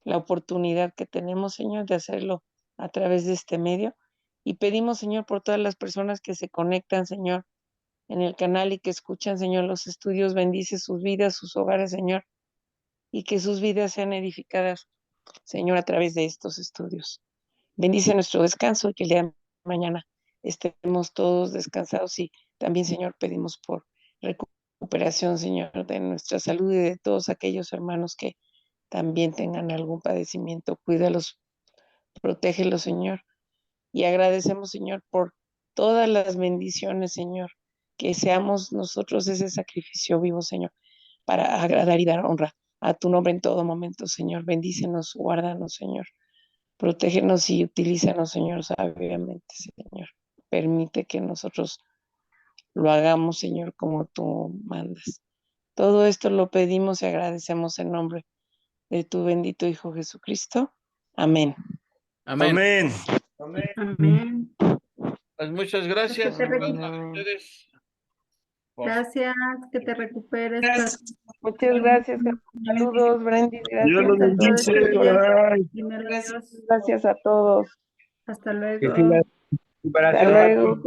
[SPEAKER 5] la oportunidad que tenemos, Señor, de hacerlo a través de este medio. Y pedimos, Señor, por todas las personas que se conectan, Señor, en el canal y que escuchan, Señor, los estudios. Bendice sus vidas, sus hogares, Señor, y que sus vidas sean edificadas, Señor, a través de estos estudios. Bendice nuestro descanso y que el día de mañana estemos todos descansados y también, Señor, pedimos por recuperación, Señor, de nuestra salud y de todos aquellos hermanos que también tengan algún padecimiento. Cuídalos, protégelos, Señor. Y agradecemos, Señor, por todas las bendiciones, Señor, que seamos nosotros ese sacrificio vivo, Señor, para agradar y dar honra a tu nombre en todo momento, Señor. Bendícenos, guárdanos, Señor. Protégenos y utilízanos, Señor, sabiamente, Señor. Permite que nosotros lo hagamos, Señor, como tú mandas. Todo esto lo pedimos y agradecemos en nombre de tu bendito Hijo Jesucristo. Amén.
[SPEAKER 1] Amén.
[SPEAKER 2] Amén.
[SPEAKER 4] Amén.
[SPEAKER 1] Pues muchas gracias
[SPEAKER 4] Que te
[SPEAKER 1] a
[SPEAKER 5] Amén.
[SPEAKER 1] ustedes. Por-
[SPEAKER 4] Gracias, que te recuperes.
[SPEAKER 5] Muchas gracias. Saludos, Brandy.
[SPEAKER 2] Dios
[SPEAKER 5] Gracias
[SPEAKER 2] los
[SPEAKER 5] a todos.
[SPEAKER 2] bendice. Bye.
[SPEAKER 4] Primero Dios.
[SPEAKER 5] Gracias a todos.
[SPEAKER 4] Hasta
[SPEAKER 3] Que
[SPEAKER 4] luego.
[SPEAKER 3] siga la
[SPEAKER 5] Hasta
[SPEAKER 3] recuperación.
[SPEAKER 5] luego.